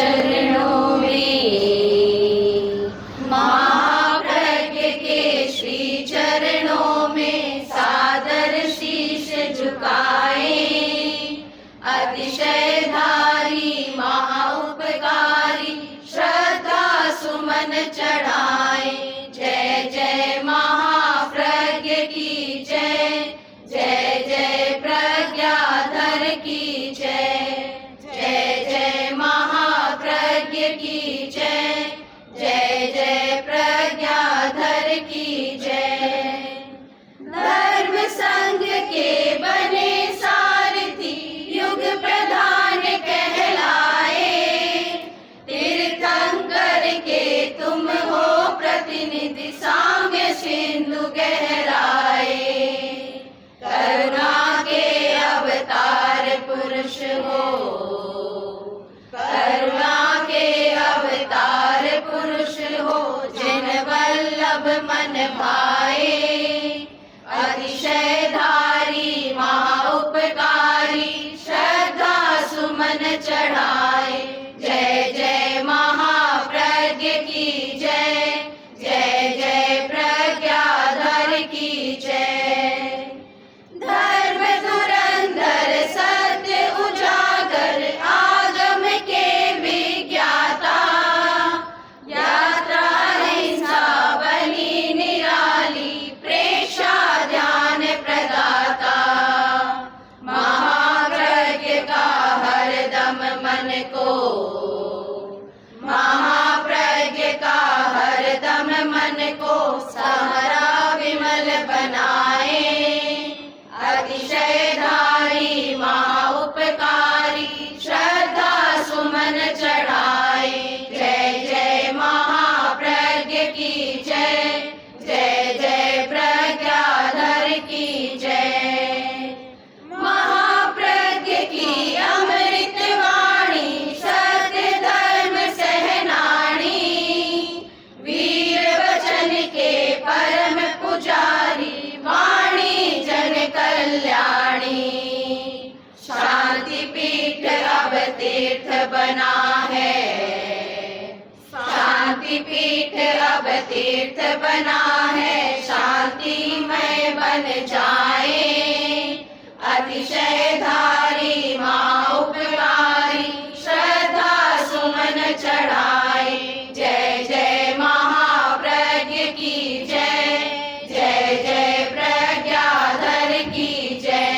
चरणों में, महाप्रज्ञ के श्री चरणों में सादर शीश झुकाए। अतिशयधारी महाउपकारी श्रद्धा सुमन चढ़ाए। जय जय महाप्रज्ञ की जय, जय जय प्रज्ञाधर की जय, जय जय महाप्रज्ञ की जय, जय जय प्रज्ञाधर की जय। धर्म संघ के बने सारथी युग प्रधान कहलाए। तीर्थंकर के तुम हो प्रतिनिधि साम्य सिंधु गहराए। करुणा के अवतार पुरुष हो, करुणा के अवतार पुरुष हो, जिन वल्लभ मन भाए। अतिशयधारी महाउपकारी श्रद्धा सुमन चढ़ाए। जय जय महाप्रज्ञ की जय, जय जय प्रज्ञाधर की जय। धर्म धुरंधर सत्य उजागर आगम के विज्ञाता। यात्रा हिंसा बलि निराली प्रेषा ध्यान प्रदाता। महाप्रज्ञ का हरदम मन को, महाप्रज्ञ का हरदम मन को सहरा विमल बनाए। अतिशयधारी महाउपकारी श्रद्धा सुमन चढ़ाए। जय जय महाप्रज्ञ की जय, जय जय प्रज्ञाधर की जय। महाप्रज्ञ की अमृत वाणी सत्य धर्म सहनाणी। वीर वचन के परम पुजारी वाणी जन कल्याणी। शांति पीठ अब तीर्थ बना है, शांति पीठ अब तीर्थ बना है। शांतिमय बन जाए। अतिशयधारी महाउपकारी श्रद्धा सुमन चढ़ाए। जय जय महाप्रज्ञ की जय, जय जय प्रज्ञाधर की जय।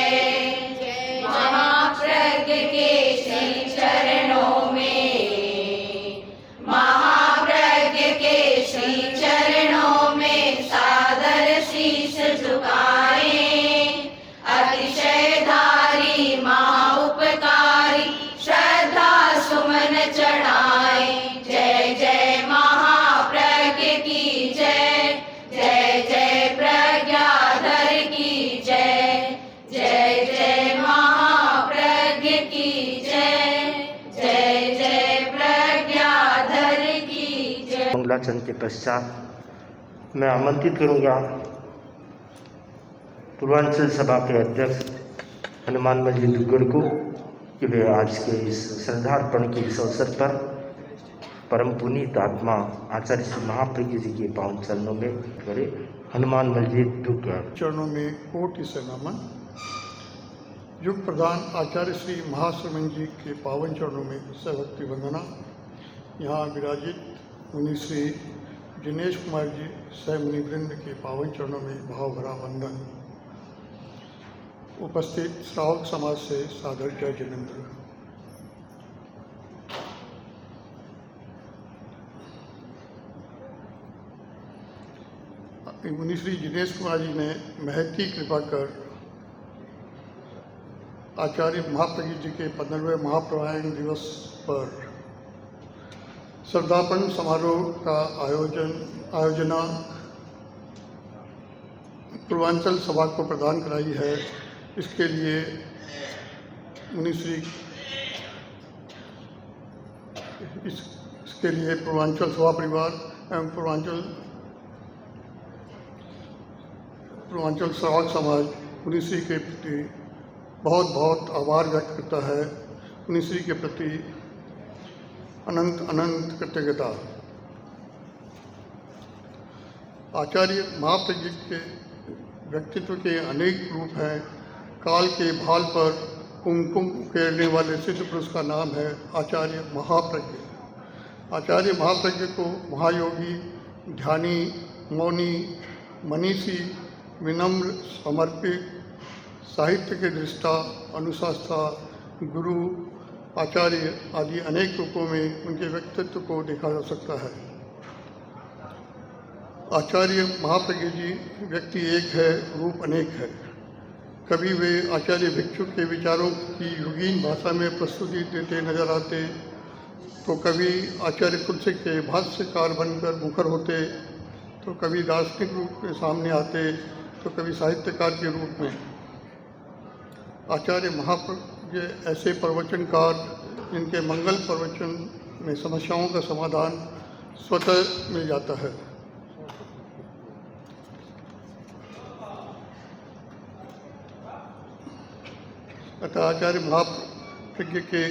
महाप्रज्ञ के श्री चरणों में, महाप्रज्ञ के श्री चरणों में सादर शीश झुकाए। अतिशयधारी महाउपकारी श्रद्धा सुमन चढ़ाए। जय जय महाप्रज्ञ की जय, जय जय प्रज्ञाधर की जय, जय जय महाप्रज्ञ की जय, जय जय प्रज्ञाधर की जय। मंगलाचरण के पश्चात मैं आमंत्रित करूंगा पूर्वांचल सभा के अध्यक्ष हनुमान मल्ली दुग्गड़ को कि वे आज के इस श्रद्धार्पण के इस अवसर पर परम पुनीत आत्मा आचार्य श्री महाप्रज्ञ जी के पावन चरणों में करे। हनुमान मल्ली दुग्गड़ चरणों में कोटि से नमन। युग प्रधान आचार्य श्री महाश्रमण जी के पावन चरणों में सभक्ति वंदना। यहाँ विराजित मुनि श्री जिनेश कुमार जी सह मुनिवृंद के पावन चरणों में भाव भरा वंदन। उपस्थित श्रावक समाज से सादर जय जिनेन्द्र। मुनि श्री जिनेश कुमार जी ने महती कृपा कर आचार्य महाप्रज्ञ जी के 15वें महाप्रवायन दिवस पर श्रद्धार्पण समारोह का आयोजना पूर्वांचल सभा को प्रदान कराई है। इसके लिए मुनिश्री इसके लिए पूर्वांचल सभा परिवार एवं पूर्वांचल श्रावक समाज मुनिश्री के प्रति बहुत बहुत आभार व्यक्त करता है। मुनिश्री के प्रति अनंत अनंत कृतज्ञता। आचार्य महाप्रज्ञ के व्यक्तित्व के अनेक रूप हैं। काल के भाल पर कुमकुम उकेरने वाले सिद्ध पुरुष का नाम है आचार्य महाप्रज्ञ। आचार्य महाप्रज्ञ को महायोगी, ध्यानी, मौनी, मनीषी, विनम्र, समर्पित, साहित्य के दृष्टा, अनुशास्ता, गुरु, आचार्य आदि अनेक रूपों में उनके व्यक्तित्व को देखा जा सकता है। आचार्य महाप्रज्ञ जी व्यक्ति एक है, रूप अनेक है। कभी वे आचार्य भिक्षु के विचारों की युगीन भाषा में प्रस्तुति देते नजर आते, तो कभी आचार्य तुलसी के भाष्यकार बनकर मुखर होते, तो कभी दार्शनिक रूप में सामने आते, तो कभी साहित्यकार के रूप में। आचार्य महाप्रज्ञ ऐसे प्रवचनकार जिनके मंगल प्रवचन में समस्याओं का समाधान स्वतः मिल जाता है। अतः आचार्य महाप्रज्ञ के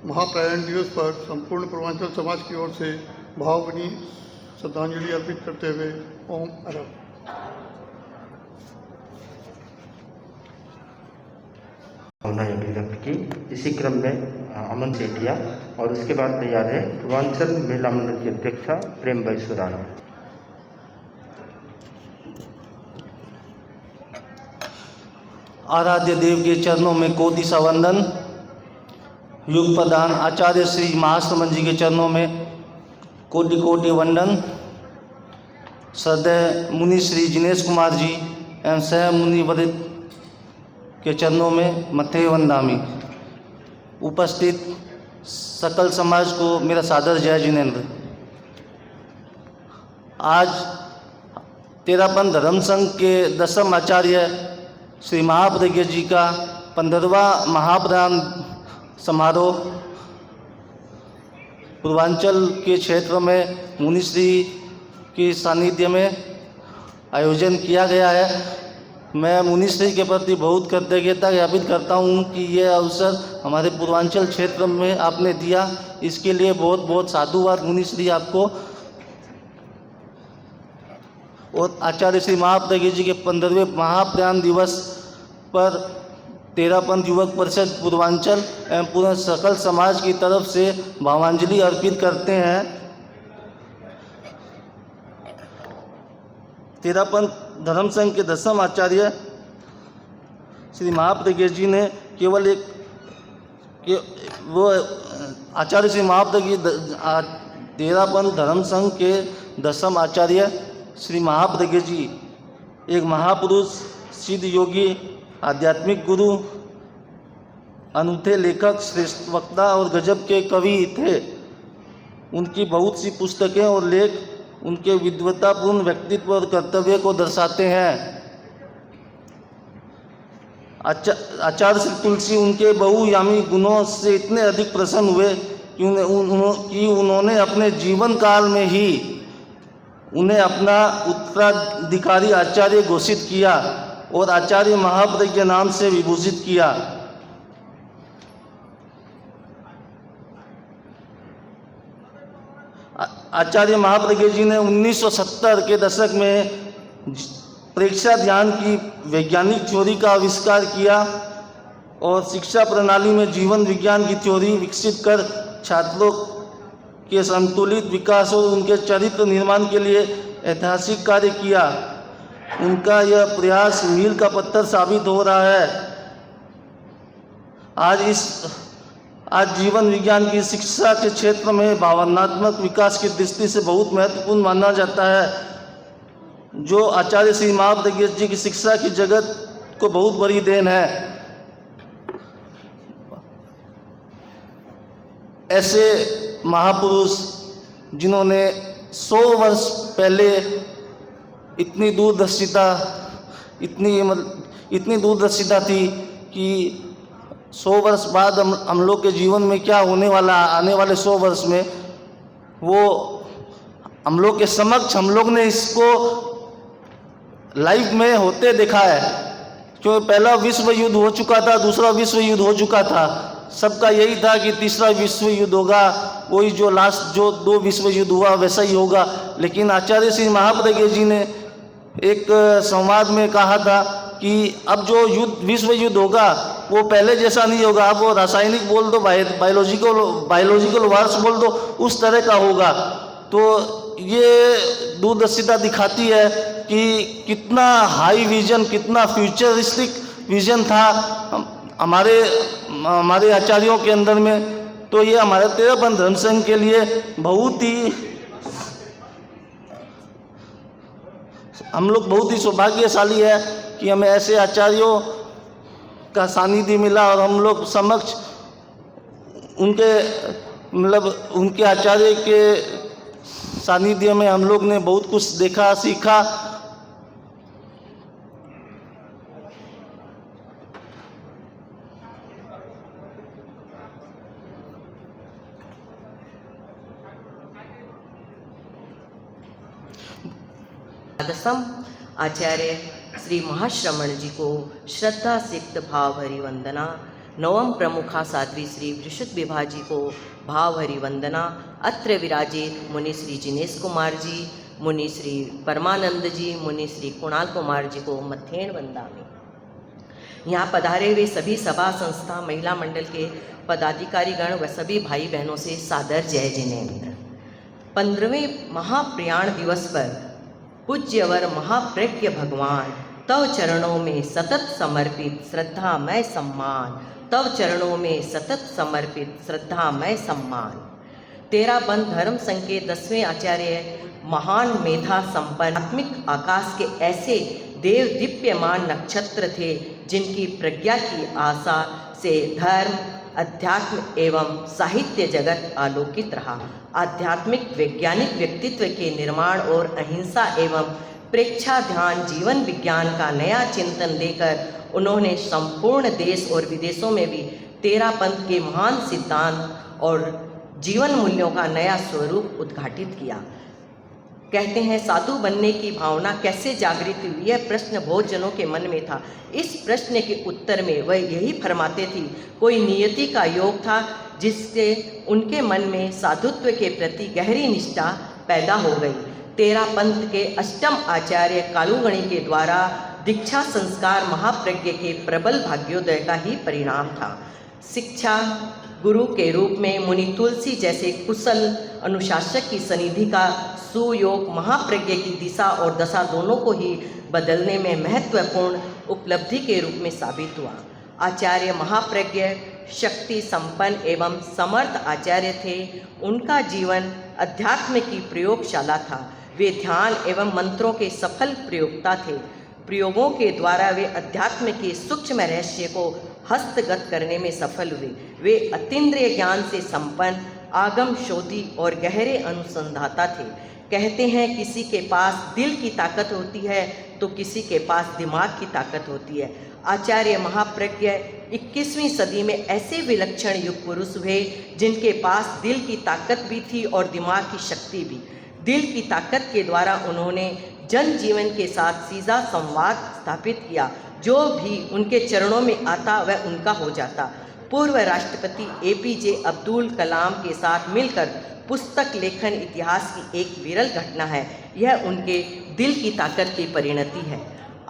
महाप्रयाण दिवस पर संपूर्ण पूर्वांचल समाज की ओर से भावभीनी श्रद्धांजलि अर्पित करते हुए ओम अरब। भावनाएं अभिव्यक्त की। इसी क्रम में अमन सेठिया और उसके बाद तैयार है पूर्वांचल महिला मंडल की अध्यक्षा प्रेमबाई सुराना। आराध्य देव के चरणों में कोटि सा वंदन। युग प्रधान आचार्य श्री महाश्रमण जी के चरणों में कोटि कोटि वंदन। श्रद्धेय मुनि श्री जिनेश कुमार जी एवं सह मुनि वरिष्ठ के चरणों में मथे वंदामी। उपस्थित सकल समाज को मेरा सादर जय जिनेन्द्र। आज तेरापन धर्म संघ के 10वें आचार्य श्री महाप्रज्ञ जी का 15वां महाप्रयाण समारोह पूर्वांचल के क्षेत्र में मुनिश्री के सानिध्य में आयोजन किया गया है। मैं मुनिश्री के प्रति बहुत कृतज्ञता ज्ञापित करता हूँ कि ये अवसर हमारे पूर्वांचल क्षेत्र में आपने दिया, इसके लिए बहुत बहुत साधुवाद मुनिश्री आपको। और आचार्य श्री महाप्रज्ञ जी के 15वें महाप्रयाण दिवस पर तेरापंथ युवक परिषद पूर्वांचल एवं पूर्ण सकल समाज की तरफ से भावांजलि अर्पित करते हैं। तेरापंथ धर्म संघ के 10वें आचार्य श्री महाप्रज्ञ जी ने केवल वो आचार्य श्री महाप्रज्ञ तेरापंथ धर्म संघ के 10वें आचार्य श्री महाप्रज्ञ जी एक महापुरुष, सिद्ध योगी, आध्यात्मिक गुरु, अनूठे लेखक, श्रेष्ठ वक्ता और गजब के कवि थे। उनकी बहुत सी पुस्तकें और लेख उनके विद्वतापूर्ण व्यक्तित्व और कर्तव्य को दर्शाते हैं। आचार्य श्री तुलसी उनके बहुयामी गुणों से इतने अधिक प्रसन्न हुए कि उन्होंने अपने जीवन काल में ही उन्हें अपना उत्तराधिकारी आचार्य घोषित किया और आचार्य महाप्रज्ञ नाम से विभूषित किया। आचार्य महाप्रज्ञ जी ने 1970 के दशक में प्रेक्षा ध्यान की वैज्ञानिक थ्योरी का आविष्कार किया और शिक्षा प्रणाली में जीवन विज्ञान की थ्योरी विकसित कर छात्रों के संतुलित विकास और उनके चरित्र निर्माण के लिए ऐतिहासिक कार्य किया। उनका यह प्रयास मील का पत्थर साबित हो रहा है। आज जीवन विज्ञान की शिक्षा के क्षेत्र में भावनात्मक विकास की दृष्टि से बहुत महत्वपूर्ण माना जाता है, जो आचार्य श्री महाप्रज्ञ जी की शिक्षा की जगत को बहुत बड़ी देन है। ऐसे महापुरुष जिन्होंने 100 वर्ष पहले इतनी दूरदर्शिता थी कि 100 वर्ष बाद हम लोग के जीवन में क्या होने वाला, आने वाले 100 वर्ष में वो हम लोग के समक्ष हम लोग ने इसको लाइव में होते देखा है। क्योंकि पहला विश्व युद्ध हो चुका था, दूसरा विश्व युद्ध हो चुका था, सबका यही था कि तीसरा विश्व युद्ध होगा, वही जो लास्ट जो 2 विश्व युद्ध हुआ वैसा ही होगा। लेकिन आचार्य श्री महाप्रज्ञ जी ने एक संवाद में कहा था कि अब जो विश्व युद्ध होगा वो पहले जैसा नहीं होगा, अब वो रासायनिक बोल दो, बायोलॉजिकल वार्स बोल दो, उस तरह का होगा। तो ये दूरदर्शिता दिखाती है कि कितना हाई विजन, कितना फ्यूचरिस्टिक विजन था हमारे आचार्यों के अंदर में। तो ये हमारे तेरहपंथ धर्म संघ के लिए बहुत ही, हम लोग बहुत ही सौभाग्यशाली है कि हमें ऐसे आचार्यों का सानिध्य मिला और हम लोग समक्ष उनके उनके आचार्य के सानिध्य में हम लोग ने बहुत कुछ देखा, सीखा। दसम आचार्य श्री महाश्रमण जी को श्रद्धा सिक्त भाव भरी वंदना। नवम प्रमुखा साध्वी श्री वृषुद विभा जी को भाव भरी वंदना। अत्र विराजित मुनि श्री जिनेश कुमार जी, मुनि श्री परमानंद जी, मुनि श्री कुणाल कुमार जी को मथेण वंदामि। यहाँ पधारे हुए सभी सभा संस्था महिला मंडल के पदाधिकारीगण व सभी भाई बहनों से सादर जय जिनेन्द्र। 15वें महाप्रयाण दिवस पर पूज्यवर महाप्रज्ञ भगवान तव चरणों में सतत समर्पित श्रद्धामय सम्मान, तव चरणों में सतत समर्पित श्रद्धामय सम्मान। तेरहपंथ धर्म संघ के 10वें आचार्य महान मेधा संपन्न आत्मिक आकाश के ऐसे देव दीप्यमान नक्षत्र थे जिनकी प्रज्ञा की आशा से धर्म, अध्यात्म एवं साहित्य जगत आलोकित रहा। आध्यात्मिक वैज्ञानिक व्यक्तित्व के निर्माण और अहिंसा एवं प्रेक्षा ध्यान जीवन विज्ञान का नया चिंतन देकर उन्होंने संपूर्ण देश और विदेशों में भी तेरहपंथ के महान सिद्धांत और जीवन मूल्यों का नया स्वरूप उद्घाटित किया। कहते हैं साधु बनने की भावना कैसे जागृत हुई, यह प्रश्न बहुत जनों के मन में था। इस प्रश्न के उत्तर में वह यही फरमाते थे, कोई नियति का योग था जिससे उनके मन में साधुत्व के प्रति गहरी निष्ठा पैदा हो गई। तेरहपंथ के अष्टम आचार्य कालूगणी के द्वारा दीक्षा संस्कार महाप्रज्ञ के प्रबल भाग्योदय का ही परिणाम था। शिक्षा गुरु के रूप में मुनि तुलसी जैसे कुशल अनुशासक की सनिधि का सुयोग महाप्रज्ञ की दिशा और दशा दोनों को ही बदलने में महत्वपूर्ण उपलब्धि के रूप में साबित हुआ। आचार्य महाप्रज्ञ शक्ति संपन्न एवं समर्थ आचार्य थे। उनका जीवन अध्यात्म की प्रयोगशाला था। वे ध्यान एवं मंत्रों के सफल प्रयोक्ता थे। प्रयोगों के द्वारा वे अध्यात्म के सूक्ष्म रहस्य को हस्तगत करने में सफल हुए। वे अतीन्द्रिय ज्ञान से संपन्न आगम शोधी और गहरे अनुसंधाता थे। कहते हैं किसी के पास दिल की ताकत होती है तो किसी के पास दिमाग की ताकत होती है। आचार्य महाप्रज्ञ 21वीं सदी में ऐसे विलक्षण युग पुरुष हुए जिनके पास दिल की ताकत भी थी और दिमाग की शक्ति भी। दिल की ताकत के द्वारा उन्होंने जन जीवन के साथ सीधा संवाद स्थापित किया। जो भी उनके चरणों में आता वह उनका हो जाता। पूर्व राष्ट्रपति APJ अब्दुल कलाम के साथ मिलकर पुस्तक लेखन इतिहास की एक विरल घटना है। यह उनके दिल की ताकत की परिणति है।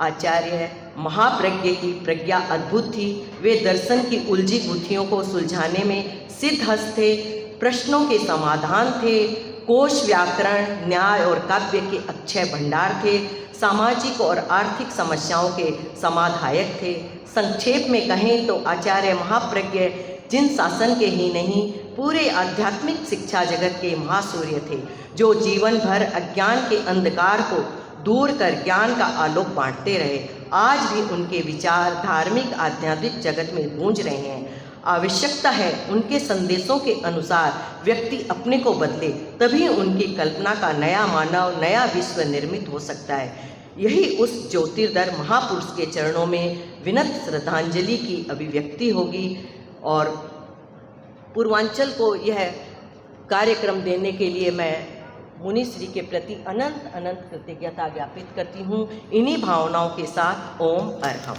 आचार्य महाप्रज्ञ की प्रज्ञा अद्भुत थी। वे दर्शन की उलझी गुत्थियों को सुलझाने में सिद्धहस्त थे। प्रश्नों के समाधान थे। कोश व्याकरण न्याय और काव्य के अक्षय भंडार थे। सामाजिक और आर्थिक समस्याओं के समाधायक थे। संक्षेप में कहें तो आचार्य महाप्रज्ञ जिन शासन के ही नहीं पूरे आध्यात्मिक शिक्षा जगत के महासूर्य थे, जो जीवन भर अज्ञान के अंधकार को दूर कर ज्ञान का आलोक बांटते रहे। आज भी उनके विचार धार्मिक आध्यात्मिक जगत में गूंज रहे हैं। आवश्यकता है उनके संदेशों के अनुसार व्यक्ति अपने को बदले, तभी उनकी कल्पना का नया मानव नया विश्व निर्मित हो सकता है। यही उस ज्योतिर्धर महापुरुष के चरणों में विनत श्रद्धांजलि की अभिव्यक्ति होगी। और पूर्वांचल को यह कार्यक्रम देने के लिए मैं मुनि श्री के प्रति अनंत अनंत कृतज्ञता ज्ञापित करती हूँ। इन्हीं भावनाओं के साथ ओम अर्हम।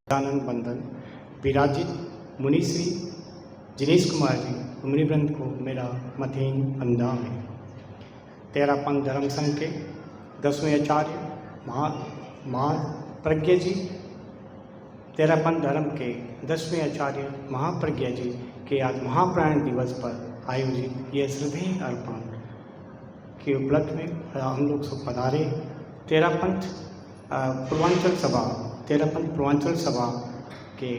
आनंद बंधन विराजित मुनिश्री जिनेश कुमार जी मुनिवृंद को मेरा मथीन अंदाम है। तेरापंथ धर्म संघ के 10वें आचार्य महाप्रज्ञा जी, तेरापंथ धर्म के 10वें आचार्य महाप्रज्ञा जी के आज महाप्राण दिवस पर आयोजित ये श्रद्धेय अर्पण के उपलक्ष्य में हम लोग सब पधारे। तेरापंथ पूर्वांचल सभा के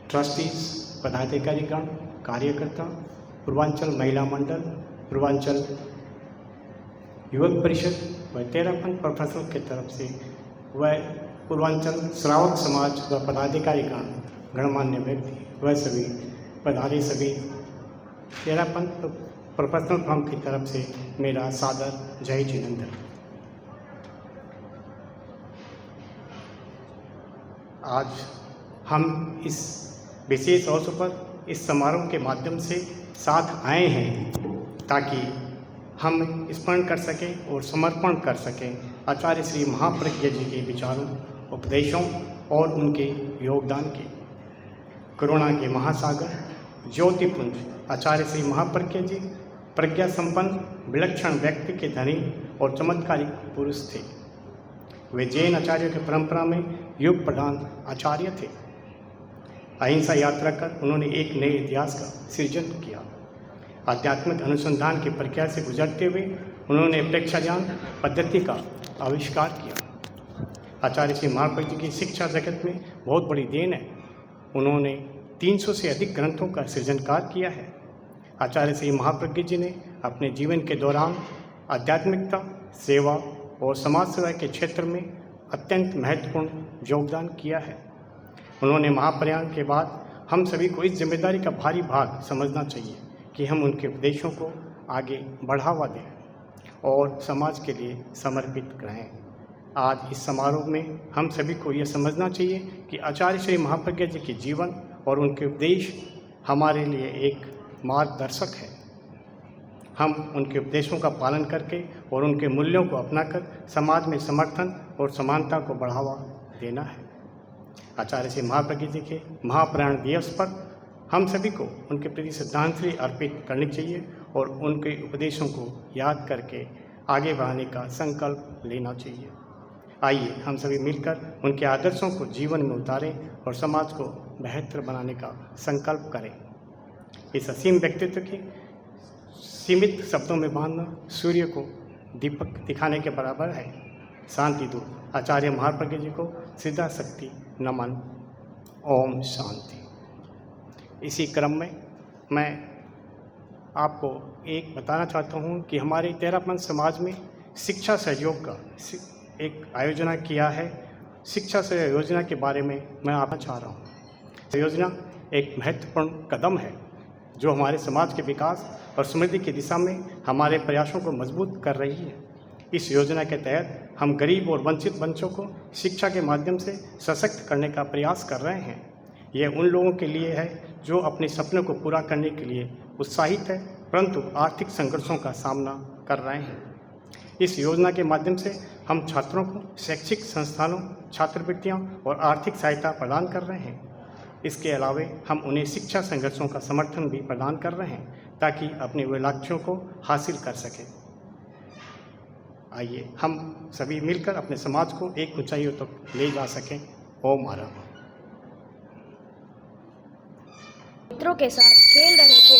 ट्रस्टीज, पदाधिकारीगण, कार्यकर्ता, पूर्वांचल महिला मंडल, पूर्वांचल युवक परिषद व तेरापंथ प्रोफेसर की तरफ से व पूर्वांचल श्रावक समाज व पदाधिकारीगण, गणमान्य व्यक्ति व सभी पधारे सभी तेरापंथ प्रोफेशनल फर्म की तरफ से मेरा सादर जय जिनेंद्र। आज हम इस विशेष अवसर पर इस समारोह के माध्यम से साथ आए हैं ताकि हम स्मरण कर सकें और समर्पण कर सकें आचार्य श्री महाप्रज्ञा जी के विचारों, उपदेशों और उनके योगदान के। करुणा के महासागर, ज्योतिपुंज आचार्य श्री महाप्रज्ञा जी प्रज्ञा संपन्न विलक्षण व्यक्ति के धनी और चमत्कारिक पुरुष थे। वे जैन आचार्यों की परंपरा में युग प्रधान आचार्य थे। अहिंसा यात्रा कर उन्होंने एक नए इतिहास का सृजन किया। आध्यात्मिक अनुसंधान की प्रक्रिया से गुजरते हुए उन्होंने प्रेक्षा ज्ञान पद्धति का आविष्कार किया। आचार्य श्री महाप्रज्ञा जी की शिक्षा जगत में बहुत बड़ी देन है। उन्होंने 300 से अधिक ग्रंथों का सृजनकार किया है। आचार्य श्री महाप्रज्ञा जी ने अपने जीवन के दौरान आध्यात्मिकता, सेवा और समाज सेवा के क्षेत्र में अत्यंत महत्वपूर्ण योगदान किया है। उन्होंने महाप्रयाण के बाद हम सभी को इस जिम्मेदारी का भारी भाग समझना चाहिए कि हम उनके उपदेशों को आगे बढ़ावा दें और समाज के लिए समर्पित रहें। आज इस समारोह में हम सभी को यह समझना चाहिए कि आचार्य श्री महाप्रज्ञा जी के जीवन और उनके उपदेश हमारे लिए एक मार्गदर्शक है। हम उनके उपदेशों का पालन करके और उनके मूल्यों को अपनाकर समाज में समर्थन और समानता को बढ़ावा देना है। आचार्य श्री महाप्रज्ञा जी के महाप्राण दिवस पर हम सभी को उनके प्रति श्रद्धांजलि अर्पित करनी चाहिए और उनके उपदेशों को याद करके आगे बढ़ाने का संकल्प लेना चाहिए। आइए हम सभी मिलकर उनके आदर्शों को जीवन में उतारें और समाज को बेहतर बनाने का संकल्प करें। इस असीम व्यक्तित्व के सीमित शब्दों में बांधना सूर्य को दीपक दिखाने के बराबर है। शांति दूत आचार्य महाप्रज्ञा जी को श्रद्धा शक्ति नमन। ओम शांति। इसी क्रम में मैं आपको एक बताना चाहता हूँ कि हमारे तेरापंथ समाज में शिक्षा सहयोग का एक आयोजना किया है। शिक्षा सहयोग योजना के बारे में मैं आपको चाह रहा हूँ। योजना एक महत्वपूर्ण कदम है जो हमारे समाज के विकास और समृद्धि की दिशा में हमारे प्रयासों को मजबूत कर रही है। इस योजना के तहत हम गरीब और वंचित बच्चों को शिक्षा के माध्यम से सशक्त करने का प्रयास कर रहे हैं। यह उन लोगों के लिए है जो अपने सपनों को पूरा करने के लिए उत्साहित है परंतु आर्थिक संघर्षों का सामना कर रहे हैं। इस योजना के माध्यम से हम छात्रों को शैक्षिक संस्थानों, छात्रवृत्तियां और आर्थिक सहायता प्रदान कर रहे हैं। इसके अलावा हम उन्हें शिक्षा संघर्षों का समर्थन भी प्रदान कर रहे हैं ताकि अपने वे लक्ष्यों को हासिल कर सकें। आइए हम सभी मिलकर अपने समाज को एक ऊंचाइयों तक ले जा सकें। ओम आराम। मित्रों के साथ खेल रहे थे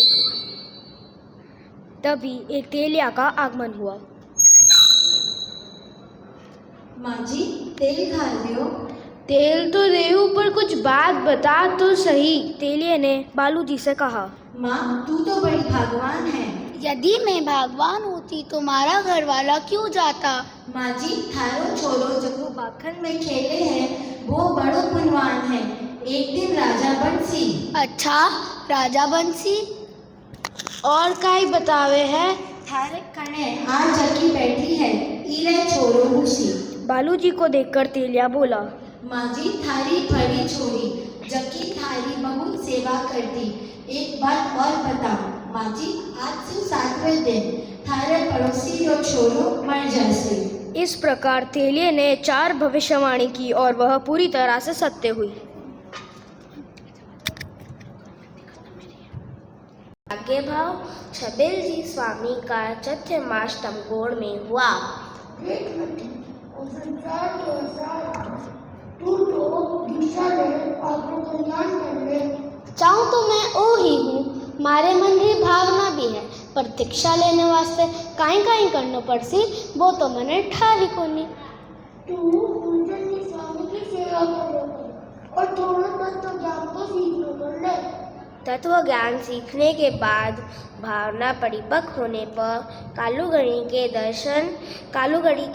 तभी एक तेलिया का आगमन हुआ। माँ जी तेल खा रहे हो? तेल तो रेहू पर कुछ बात बता तो सही, तेलिए ने बालूजी से कहा। माँ तू तो बड़ी भागवान है। यदि मैं भागवान होती तो मारा घर वाला क्यों जाता? माँ जी थारो छोरो जो बाखन में खेले हैं वो बड़ो पुनवान है। एक दिन राजा बंसी। अच्छा राजा बंसी और काई बतावे है? थारे कणे आज जकी बैठी है इले छोरो हुसी। बालूजी को देखकर तेलिया बोला। माँ जी थारी बड़ी छोरी जकी थारी बहुत सेवा करती। एक बात और बताओ माँ जी, आज से 7वें दिन थारे पड़ोसी रो छोरो मर जासे। इस प्रकार तेलिये ने 4 भविष्यवाणी की और वह पूरी तरह से सत्य हुई। आगे भाव छबील जी स्वामी का चौथे मास तमकोड़ में हुआ। चाहूँ तो मैं ओ ही हूँ, मारे मन री भावना भी है, पर दीक्षा लेने वास्ते काई काई करना पड़सी, वो तो मैंने ठारी कोनी। तू कुंजन स्वामी की सेवा करो और थोड़ा तत्व ज्ञान को सीखने कर ले। तत्व ज्ञान सीखने के बाद भावना परिपक्व होने पर कालूगढ़ी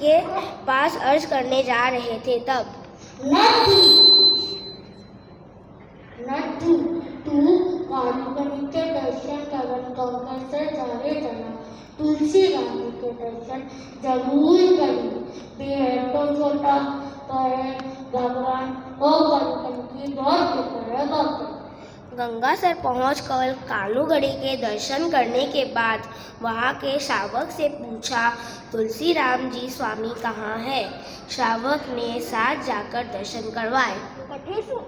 के पास अर्ज करने जा रहे थे तब तू कालूगढ़ी के दर्शन करने से जाने जाना, तुलसी राम के दर्शन जरूर करना। बेहद तो छोटा पर भगवान और कनकन की बहुत फिक्र है। गंगा सर पहुंचकर कालूगढ़ी के दर्शन करने के बाद वहां के श्रावक से पूछा, तुलसी राम जी स्वामी कहाँ है? श्रावक ने साथ जाकर दर्शन करवाए।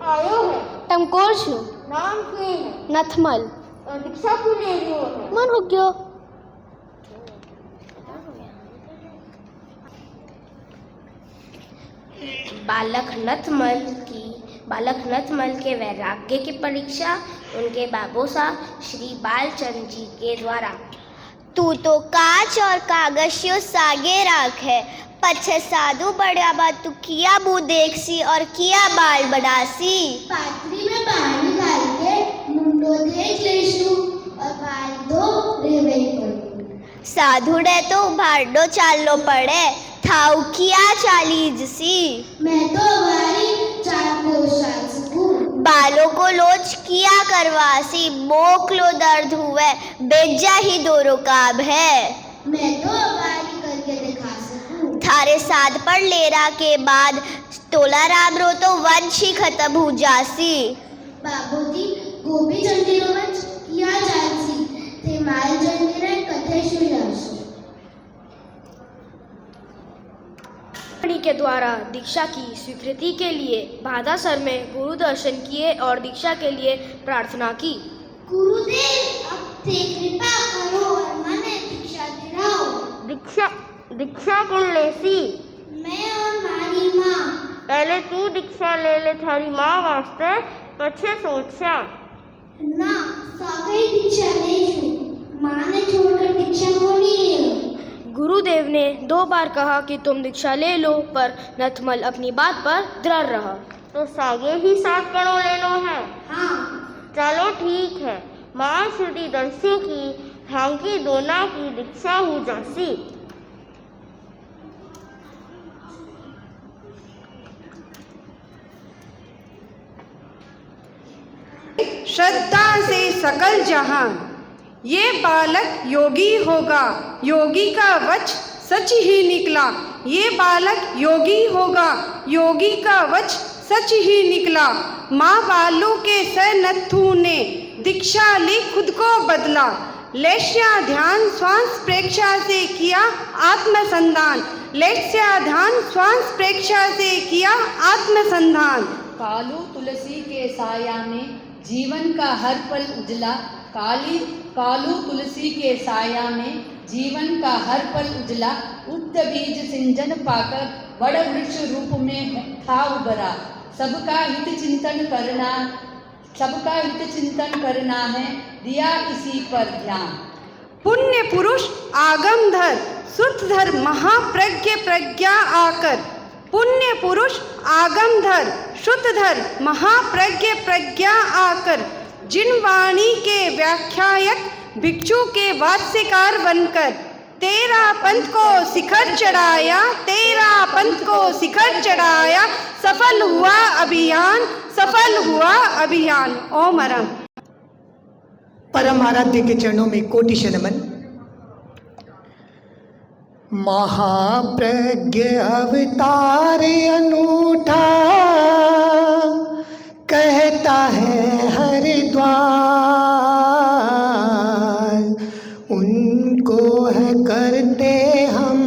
आयो है तमकोर छू नाम के है नथमल दीक्षा क्यों ले रही हो? मन हो गयो। बालक नथमल के वैराग्य की परीक्षा उनके बाबोसा श्री बालचंद जी के द्वारा। तू तो कांच और कागशियो सागे राख है, पछे साधु बड़ा बा तू किया बू देखसी और किया बाल बढ़ासी। पात्री में पानी डाल के मुंडो देख लेशु और बाल दो रेवे पड़ो। साधु डे तो भाडो चालो पड़े, थाउ किया चालीज सी। मैं तो हमारी चाको साल सकूं। बालों को लोच किया करवासी, बोकलो दर्द हुए बेजा ही दो रुकाब है। मैं तो हमारी करके दिखा सकूं। थारे साध पर लेरा के बाद तोला राम रो तो वंश ही खत्म हो जासी। बाबूजी गोपी चंडीरो वंश किया जासी ते माल चंडीरे कथे शुयासी। के द्वारा दीक्षा की स्वीकृति के लिए भादासर में गुरु दर्शन किए और दीक्षा के लिए प्रार्थना की। गुरुदेव अब से कृपा करो और मने दीक्षा दिलाओ। दीक्षा कौन लेसी? मैं और मारी माँ। पहले तू दीक्षा ले ले थारी माँ वास्ते, पछे सोचा ना सागई दीक्षा ले छू, माँ ने छोड़कर दीक्षा को नहीं ले। गुरुदेव ने 2 बार कहा कि तुम दीक्षा ले लो, पर नथमल अपनी बात पर दृढ़ रहा। तो सागे ही 7 कणों लेनो है? हाँ। चलो ठीक है। माँ श्रुति दर्शी की हांकी दोना की दीक्षा हो जासी। श्रद्धा से सकल जहान, ये बालक योगी होगा, योगी का वच सच ही निकला। ये बालक योगी होगा, योगी का वच सच ही निकला। माँ बालू के स नथु ने दीक्षा ली खुद को बदला। लेस्या ध्यान श्वास प्रेक्षा से किया आत्मसंधान। लेस्या ध्यान श्वास प्रेक्षा से किया आत्मसंधान। कालू तुलसी के साया में जीवन का हर पल उजला। कालू तुलसी के साया में जीवन का हर पल उजला। उक्त बीज सिंजन पाकर बड़ वृक्ष रूप में था उबरा। सबका हित चिंतन करना है, दिया इसी पर ध्यान। पुण्य पुरुष आगमधर श्रुतधर महाप्रज्ञ प्रज्ञा आकर। पुण्य पुरुष आगमधर श्रुतधर महाप्रज्ञ प्रज्ञा आकर। जिन वाणी के व्याख्यायक भिक्षु के वास्यकार बनकर तेरा पंथ को शिखर चढ़ाया। तेरा पंथ को शिखर चढ़ाया। सफल हुआ अभियान, सफल हुआ अभियान। ओम अरम। परम आराध्य के चरणों में कोटि नमन। महाप्रज्ञ अवतार अनूठा कहता है हरिद्वार। उनको है करते हम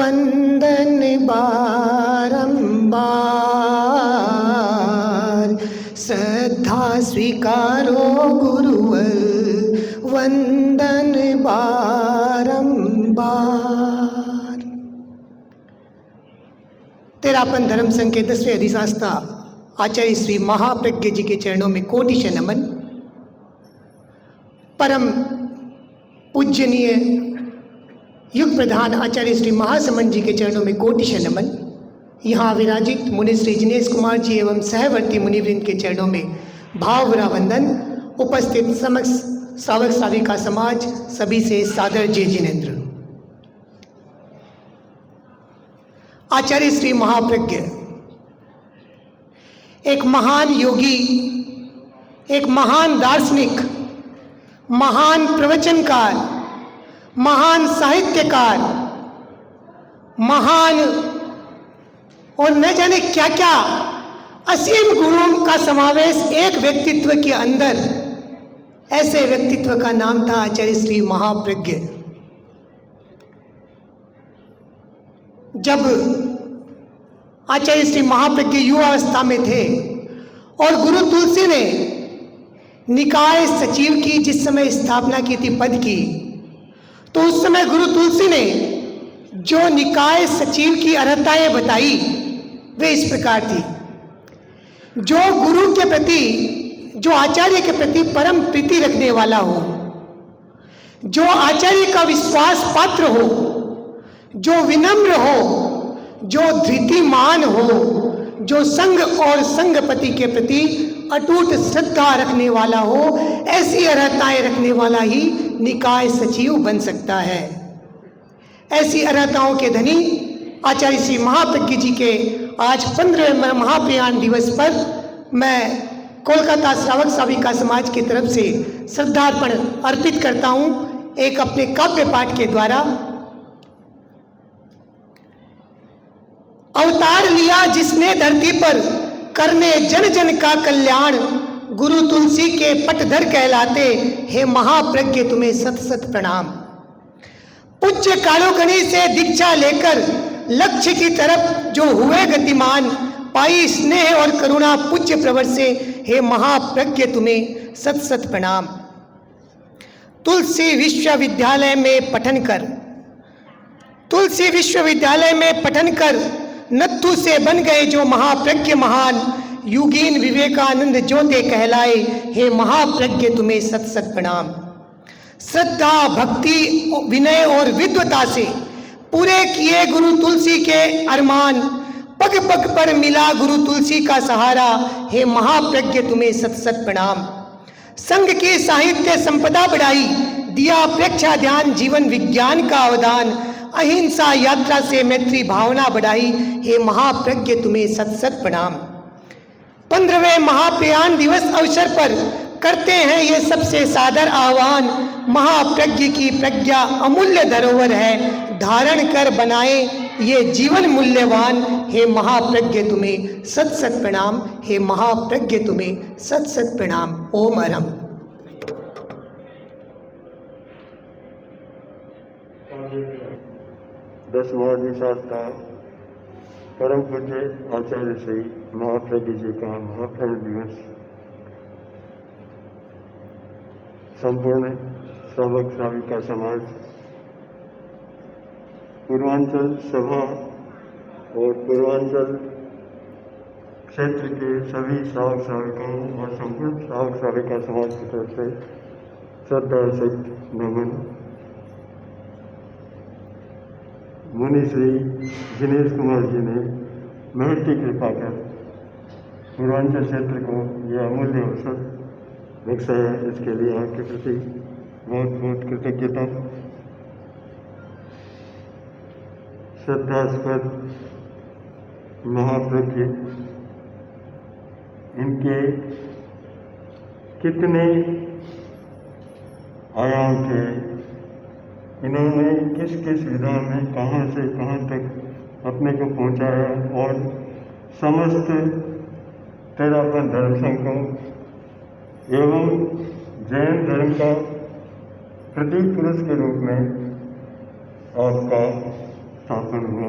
वंदन बारंबार, श्रद्धा स्वीकारो गुरुवर वंदन बारंबार। तेरापन धर्म संघ के 10वें अधिशास्ता आचार्य श्री महाप्रज्ञ जी के चरणों में कोटिशः नमन। परम पूजनीय युग प्रधान आचार्य श्री महासमंद जी के चरणों में कोटिशः नमन। यहाँ विराजित मुनि श्री जिनेश कुमार जी एवं सहवर्ती मुनिवृंद के चरणों में भावभरा वंदन। उपस्थित समस्त श्रावक श्राविका समाज सभी से सादर जय जिनेन्द्र। आचार्य श्री महाप्रज्ञ एक महान योगी, एक महान दार्शनिक, महान प्रवचनकार, महान साहित्यकार, महान और न जाने क्या क्या असीम गुणों का समावेश एक व्यक्तित्व के अंदर। ऐसे व्यक्तित्व का नाम था आचार्य श्री महाप्रज्ञ। जब आचार्य श्री महाप्रज्ञ युवावस्था में थे और गुरु तुलसी ने निकाय सचिव की जिस समय स्थापना की थी पद की, तो उस समय गुरु तुलसी ने जो निकाय सचिव की अर्हताएं बताई वे इस प्रकार थी। जो गुरु के प्रति, जो आचार्य के प्रति परम प्रीति रखने वाला हो, जो आचार्य का विश्वास पात्र हो, जो विनम्र हो, जो धृतिमान हो, जो संघ और संघपति के प्रति अटूट श्रद्धा रखने वाला हो, ऐसी अर्हताएं रखने वाला ही निकाय सचिव बन सकता है। ऐसी अर्हताओं के धनी आचार्य श्री महाप्रज्ञ जी के आज 15वें महाप्रयाण दिवस पर मैं कोलकाता श्रावक श्राविका समाज की तरफ से श्रद्धार्पण अर्पित करता हूँ एक अपने काव्य पाठ के द्वारा। अवतार लिया जिसने धरती पर करने जन जन का कल्याण, गुरु तुलसी के पटधर कहलाते, हे महाप्रज्ञ तुम्हें सत सत प्रणाम। पूज्य कालोगणी से दीक्षा लेकर लक्ष्य की तरफ जो हुए गतिमान, पाई स्नेह और करुणा पूज्य प्रवर से, हे महाप्रज्ञ तुम्हें सत सत प्रणाम। तुलसी विश्वविद्यालय में पठन कर, तुलसी विश्वविद्यालय में पठन कर नत्थु से बन गए जो महाप्रज्ञ महान, युगीन विवेकानंद ज्योते कहलाए, हे महाप्रज्ञ तुम्हें सत सत प्रणाम। श्रद्धा भक्ति विनय और विद्वता से पूरे किए गुरु तुलसी के अरमान, पग पग पर मिला गुरु तुलसी का सहारा, हे महाप्रज्ञ तुम्हें सत सत प्रणाम। संघ की साहित्य संपदा बढ़ाई, दिया प्रेक्षा ध्यान जीवन विज्ञान का अवदान, अहिंसा यात्रा से मैत्री भावना बढ़ाई, हे महाप्रज्ञ तुम्हें सत सत प्रणाम। 15वें महाप्रयाण दिवस अवसर पर करते हैं ये सबसे सादर आह्वान, महाप्रज्ञ की प्रज्ञा अमूल्य धरोहर है, धारण कर बनाए ये जीवन मूल्यवान, हे महाप्रज्ञ तुम्हें सत सत प्रणाम, हे महाप्रज्ञ तुम्हें सत सत प्रणाम। ओम अरहम। दसवां अधिशास्ता परम पूज्य आचार्य श्री महाप्रज्ञ जी का महाप्रयाण दिवस संपूर्ण श्रावक श्राविका समाज, पूर्वांचल सभा और पूर्वांचल क्षेत्र के सभी श्रावक श्राविकाओं और संपूर्ण श्रावक श्राविका समाज की तरफ से श्रद्धा सहित नमन। मुनि श्री जिनेश कुमार जी ने महत की कृपा कर पूर्वांचल क्षेत्र को यह अमूल्य अवसर बख्शाया, इसके लिए आपके प्रति बहुत बहुत कृतज्ञता। श्रद्धास्पद महाप्रज्ञ, इनके कितने आयाम थे, इन्होंने किस किस विधा में कहाँ से कहाँ तक अपने को पहुँचाया और समस्त 13 धर्म संघों एवं जैन धर्म का प्रतीक पुरुष के रूप में आपका स्थापन हुआ।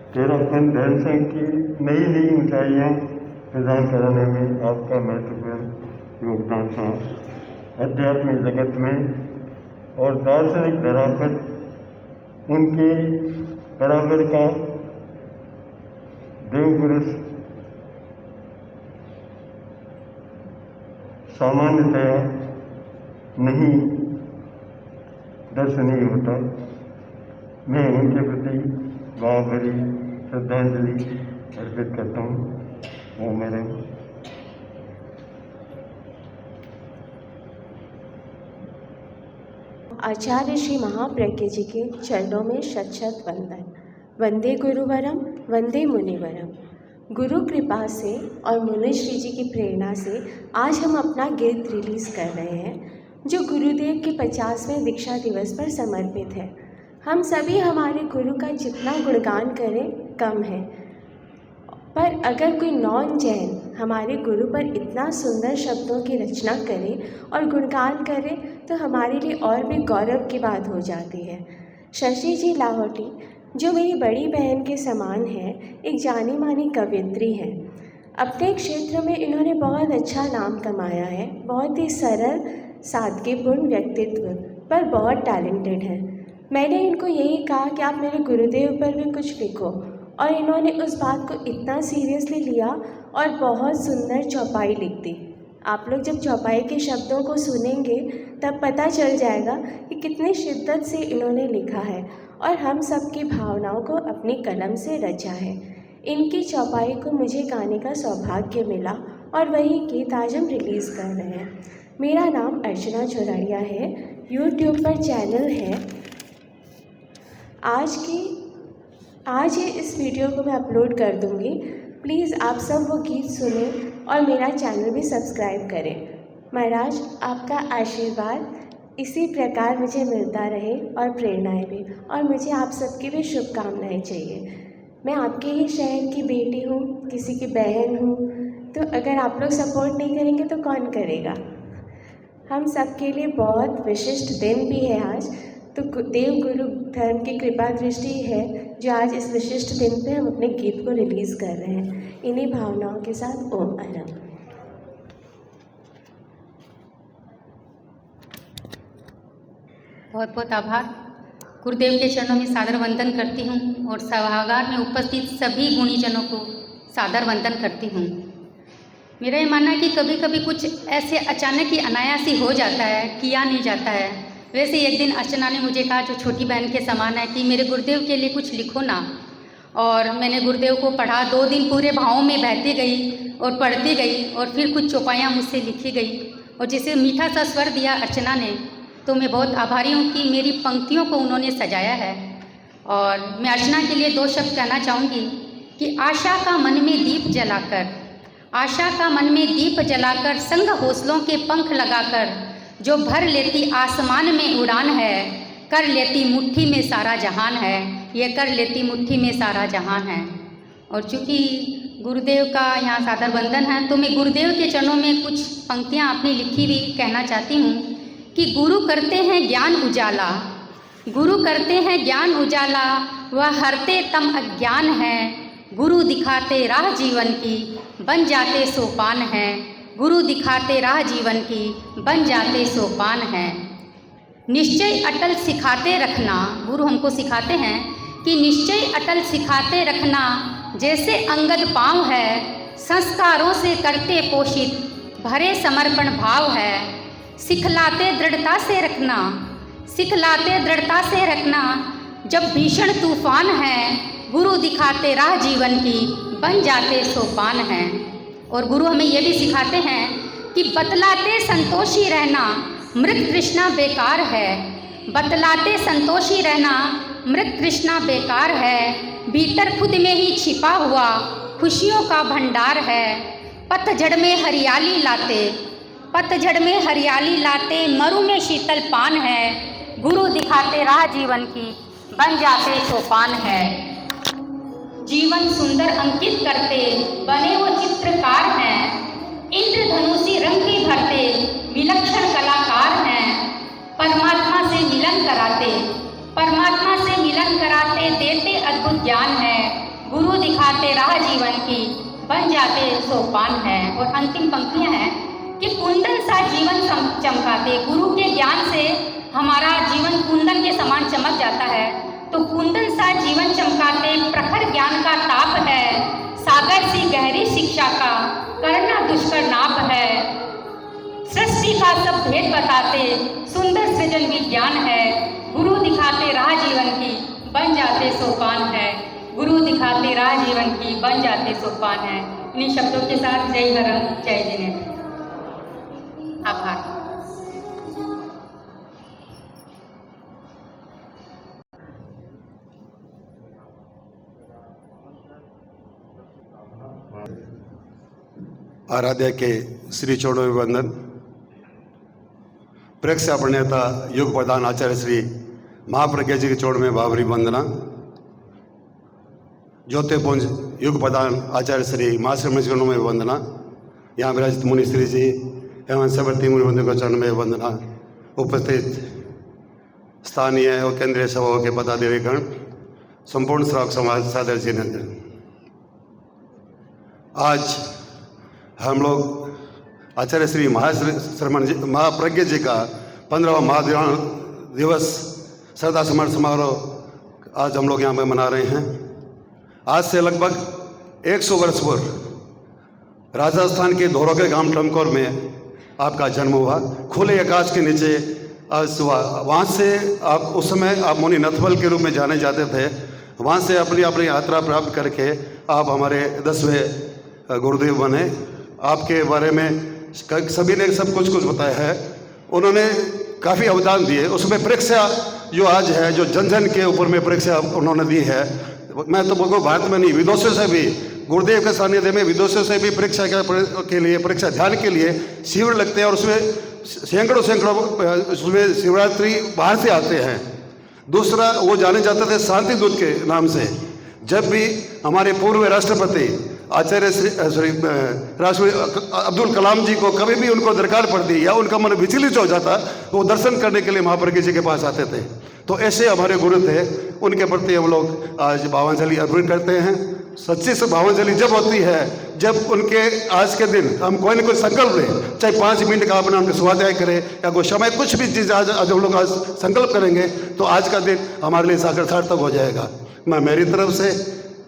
उत्तराखंड धर्म संघ की नई नई ऊंचाइयाँ प्रदान कराने में आपका महत्वपूर्ण योगदान था। आध्यात्मिक जगत में और दार्शनिक धरा पर उनके बराबर का देवपुरुष सामान्यतया नहीं दर्शनीय होता। मैं उनके प्रति भावभरी श्रद्धांजलि अर्पित करता हूँ। ओम नमः। आचार्य श्री महाप्रज्ञ जी के चरणों में शत शत वंदन। वंदे गुरुवरम वंदे मुनिवरम। गुरु कृपा से और मुनिश्री जी की प्रेरणा से आज हम अपना गीत रिलीज़ कर रहे हैं जो गुरुदेव के 50वें दीक्षा दिवस पर समर्पित है। हम सभी हमारे गुरु का जितना गुणगान करें कम है, पर अगर कोई नॉन जैन हमारे गुरु पर इतना सुंदर शब्दों की रचना करे और गुणगान करे तो हमारे लिए और भी गौरव की बात हो जाती है। शशि जी लाहौटी जो मेरी बड़ी बहन के समान है, एक जानी मानी कवयित्री हैं। अपने क्षेत्र में इन्होंने बहुत अच्छा नाम कमाया है। बहुत ही सरल सादगीपूर्ण व्यक्तित्व पर बहुत टैलेंटेड है। मैंने इनको यही कहा कि आप मेरे गुरुदेव पर भी कुछ लिखो और इन्होंने उस बात को इतना सीरियसली लिया और बहुत सुंदर चौपाई लिख दी। आप लोग जब चौपाई के शब्दों को सुनेंगे तब पता चल जाएगा कि कितनी शिद्दत से इन्होंने लिखा है और हम सबकी भावनाओं को अपनी कलम से रचा है। इनकी चौपाई को मुझे गाने का सौभाग्य मिला और वही गीत आज हम रिलीज़ कर रहे हैं। मेरा नाम अर्चना चौराड़िया है। यूट्यूब पर चैनल है। आज ही इस वीडियो को मैं अपलोड कर दूँगी। प्लीज़ आप सब वो गीत सुनें और मेरा चैनल भी सब्सक्राइब करें। महाराज आपका आशीर्वाद इसी प्रकार मुझे मिलता रहे और प्रेरणाएं भी, और मुझे आप सबकी भी शुभकामनाएं चाहिए। मैं आपके ही शहर की बेटी हूँ, किसी की बहन हूँ, तो अगर आप लोग सपोर्ट नहीं करेंगे तो कौन करेगा। हम सबके लिए बहुत विशिष्ट दिन भी है आज, तो देव गुरु धर्म की कृपा दृष्टि है जो आज इस विशिष्ट दिन पे हम अपने गीत को रिलीज़ कर रहे हैं। इन्हीं भावनाओं के साथ ओम अरम। बहुत बहुत आभार। गुरुदेव के चरणों में सादर वंदन करती हूँ और सभागार में उपस्थित सभी गुणीजनों को सादर वंदन करती हूँ। मेरा ये मानना है कि कभी कभी कुछ ऐसे अचानक ही अनायासी हो जाता है, किया नहीं जाता है। वैसे एक दिन अर्चना ने मुझे कहा, जो छोटी बहन के समान है, कि मेरे गुरुदेव के लिए कुछ लिखो ना। और मैंने गुरुदेव को पढ़ा। 2 दिन पूरे भावों में बहती गई और पढ़ती गई और फिर कुछ चौपाइयाँ मुझसे लिखी गई और जिसे मीठा सा स्वर दिया अर्चना ने, तो मैं बहुत आभारी हूँ कि मेरी पंक्तियों को उन्होंने सजाया है। और मैं अर्चना के लिए 2 शब्द कहना चाहूँगी कि आशा का मन में दीप जलाकर, आशा का मन में दीप जलाकर, संग हौसलों के पंख लगाकर, जो भर लेती आसमान में उड़ान है, कर लेती मुट्ठी में सारा जहान है, ये कर लेती मुट्ठी में सारा जहान है। और चूँकि गुरुदेव का यहाँ सादर वंदन है, तो मैं गुरुदेव के चरणों में कुछ पंक्तियाँ अपनी लिखी हुई कहना चाहती हूँ कि गुरु करते हैं ज्ञान उजाला, गुरु करते हैं ज्ञान उजाला, वह हरते तम अज्ञान है, गुरु दिखाते राह जीवन की, बन जाते सोपान है, गुरु दिखाते राह जीवन की, बन जाते सोपान है। निश्चय अटल सिखाते रखना, गुरु हमको सिखाते हैं कि निश्चय अटल सिखाते रखना, जैसे अंगद पाँव है, संस्कारों से करते पोषित, भरे समर्पण भाव है, सिखलाते दृढ़ता से रखना, सिखलाते दृढ़ता से रखना, जब भीषण तूफान है, गुरु दिखाते राह जीवन की, बन जाते सोपान हैं। और गुरु हमें ये भी सिखाते हैं कि बतलाते संतोषी रहना, मृत तृष्णा बेकार है, बतलाते संतोषी रहना, मृत तृष्णा बेकार है, भीतर खुद में ही छिपा हुआ खुशियों का भंडार है, पतझड़ में हरियाली लाते, पतझड़ में हरियाली लाते, मरु में शीतल पान है, गुरु दिखाते राह जीवन की, बन जाते सोपान है। जीवन सुंदर अंकित करते, बने वो चित्रकार हैं, इंद्रधनुषी रंग भी भरते, विलक्षण कलाकार हैं, परमात्मा से मिलन कराते, परमात्मा से मिलन अद्भुत ज्ञान है, गुरु दिखाते राह जीवन की, बन जाते सोपान है। और अंतिम पंक्तियां हैं कि कुंदन सा जीवन चमकाते, गुरु के ज्ञान से हमारा जीवन कुंदन के समान चमक जाता है। तो कुंदन सा जीवन चमकाते प्रखर ज्ञान का ताप है, सागर सी गहरी शिक्षा का करना दुष्कर नाप है। सृष्टि का सब भेद बताते सुंदर सृजन विज्ञान है, गुरु दिखाते राह जीवन की, बन जाते सोपान है। गुरु दिखाते राह जीवन की, बन जाते सोपान है। इन्हीं शब्दों के साथ जय हरम जय जिनेन्द्र। आभार। आराध्य के श्री चरणों में वंदन। प्रेक्षक प्रणेता युग प्रधान आचार्य श्री महाप्रज्ञा जी के चरणों में भावरी वंदना। ज्योतिपुंज युग प्रधान आचार्य श्री महाश्रम जी में वंदना। यहाँ विराजित मुनि श्री जी एवं समर्थी मुनि बंधु को चरण में वंदना। उपस्थित स्थानीय और केंद्रीय सभाओं के पदाधिकारीगण, संपूर्ण श्रावक समाज सादर जिनेन्द्र। आज हम लोग आचार्य श्री महाश्रमण जी महाप्रज्ञा जी का 15वां महादिवान दिवस श्रद्धा समर्पण समारोह आज हम लोग यहाँ पे मना रहे हैं। आज से लगभग 100 वर्ष पूर्व राजस्थान के धोरो के गांव टमकोर में आपका जन्म हुआ। खुले आकाश के नीचे आज वहाँ से आप उस समय आप मुनि नथवल के रूप में जाने जाते थे। वहाँ से अपनी अपनी यात्रा प्राप्त करके आप हमारे 10वें गुरुदेव बने। आपके बारे में सभी ने सब कुछ बताया है। उन्होंने काफ़ी अवदान दिए। उसमें परीक्षा जो आज है, जो जन जन के ऊपर में परीक्षा उन्होंने दी है। मैं तो बोलूँ भारत में नहीं, विदेशों से भी गुरुदेव के सानिध्य में विदेशों से भी परीक्षा के लिए परीक्षा ध्यान के लिए शिविर लगते हैं और उसमें सैकड़ों उसमें शिवरात्रि बाहर से आते हैं। दूसरा, वो जाने जाते थे शांति दूत के नाम से। जब भी हमारे पूर्व राष्ट्रपति आचार्य राष्ट्रपति अब्दुल कलाम जी को कभी भी उनको दरकार पड़ती या उनका मन विचलित हो जाता, वो दर्शन करने के लिए महाप्रज्ञा जी के पास आते थे। तो ऐसे हमारे गुरु थे, उनके प्रति हम लोग आज भावांजलि अर्पित करते हैं। सच्ची से भावांजलि जब होती है जब उनके आज के दिन हम कोई ना कोई संकल्प लें, चाहे 5 मिनट का अपना उनके स्वाध्याय करें या कोई समय कुछ भी चीज़ आज हम लोग आज संकल्प करेंगे तो आज का दिन हमारे लिए सार्थक हो जाएगा। मैं मेरी तरफ से,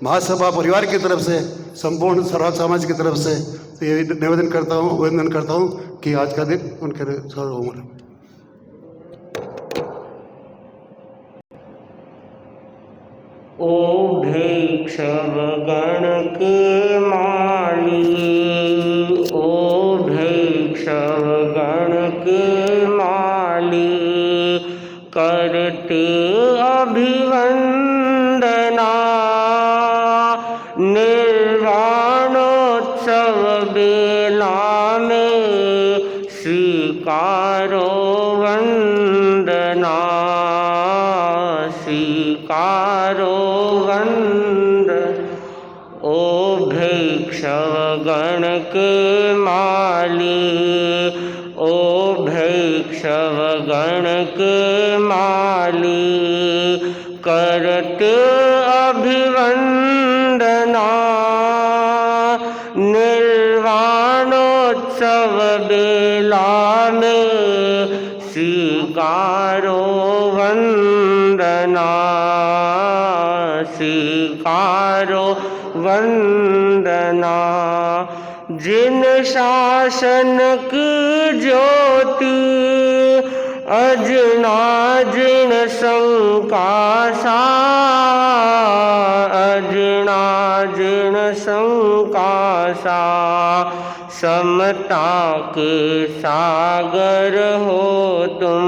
महासभा परिवार की तरफ से, संपूर्ण सर्व समाज की तरफ से ये निवेदन करता हूँ कि आज का दिन उनके उम्र। ओ भिक्षव गण के माली, ओ भिक्षव गण के माली, करते अभिवंदना, निर्वाणोत्सव बेला में स्वीकारो वंदना, स्वीकारो ओ भिक्षव गण के माली, ओ भिक्षव गण के माली, करते अभिवंदना, निर्वाणोत्सव बेला में स्वीकारो वंदना, स्वीकारो वंदना। जिन शासन की ज्योति अजना जिन संकाशा, अजना जिन संकाशा, समता के सागर हो तुम,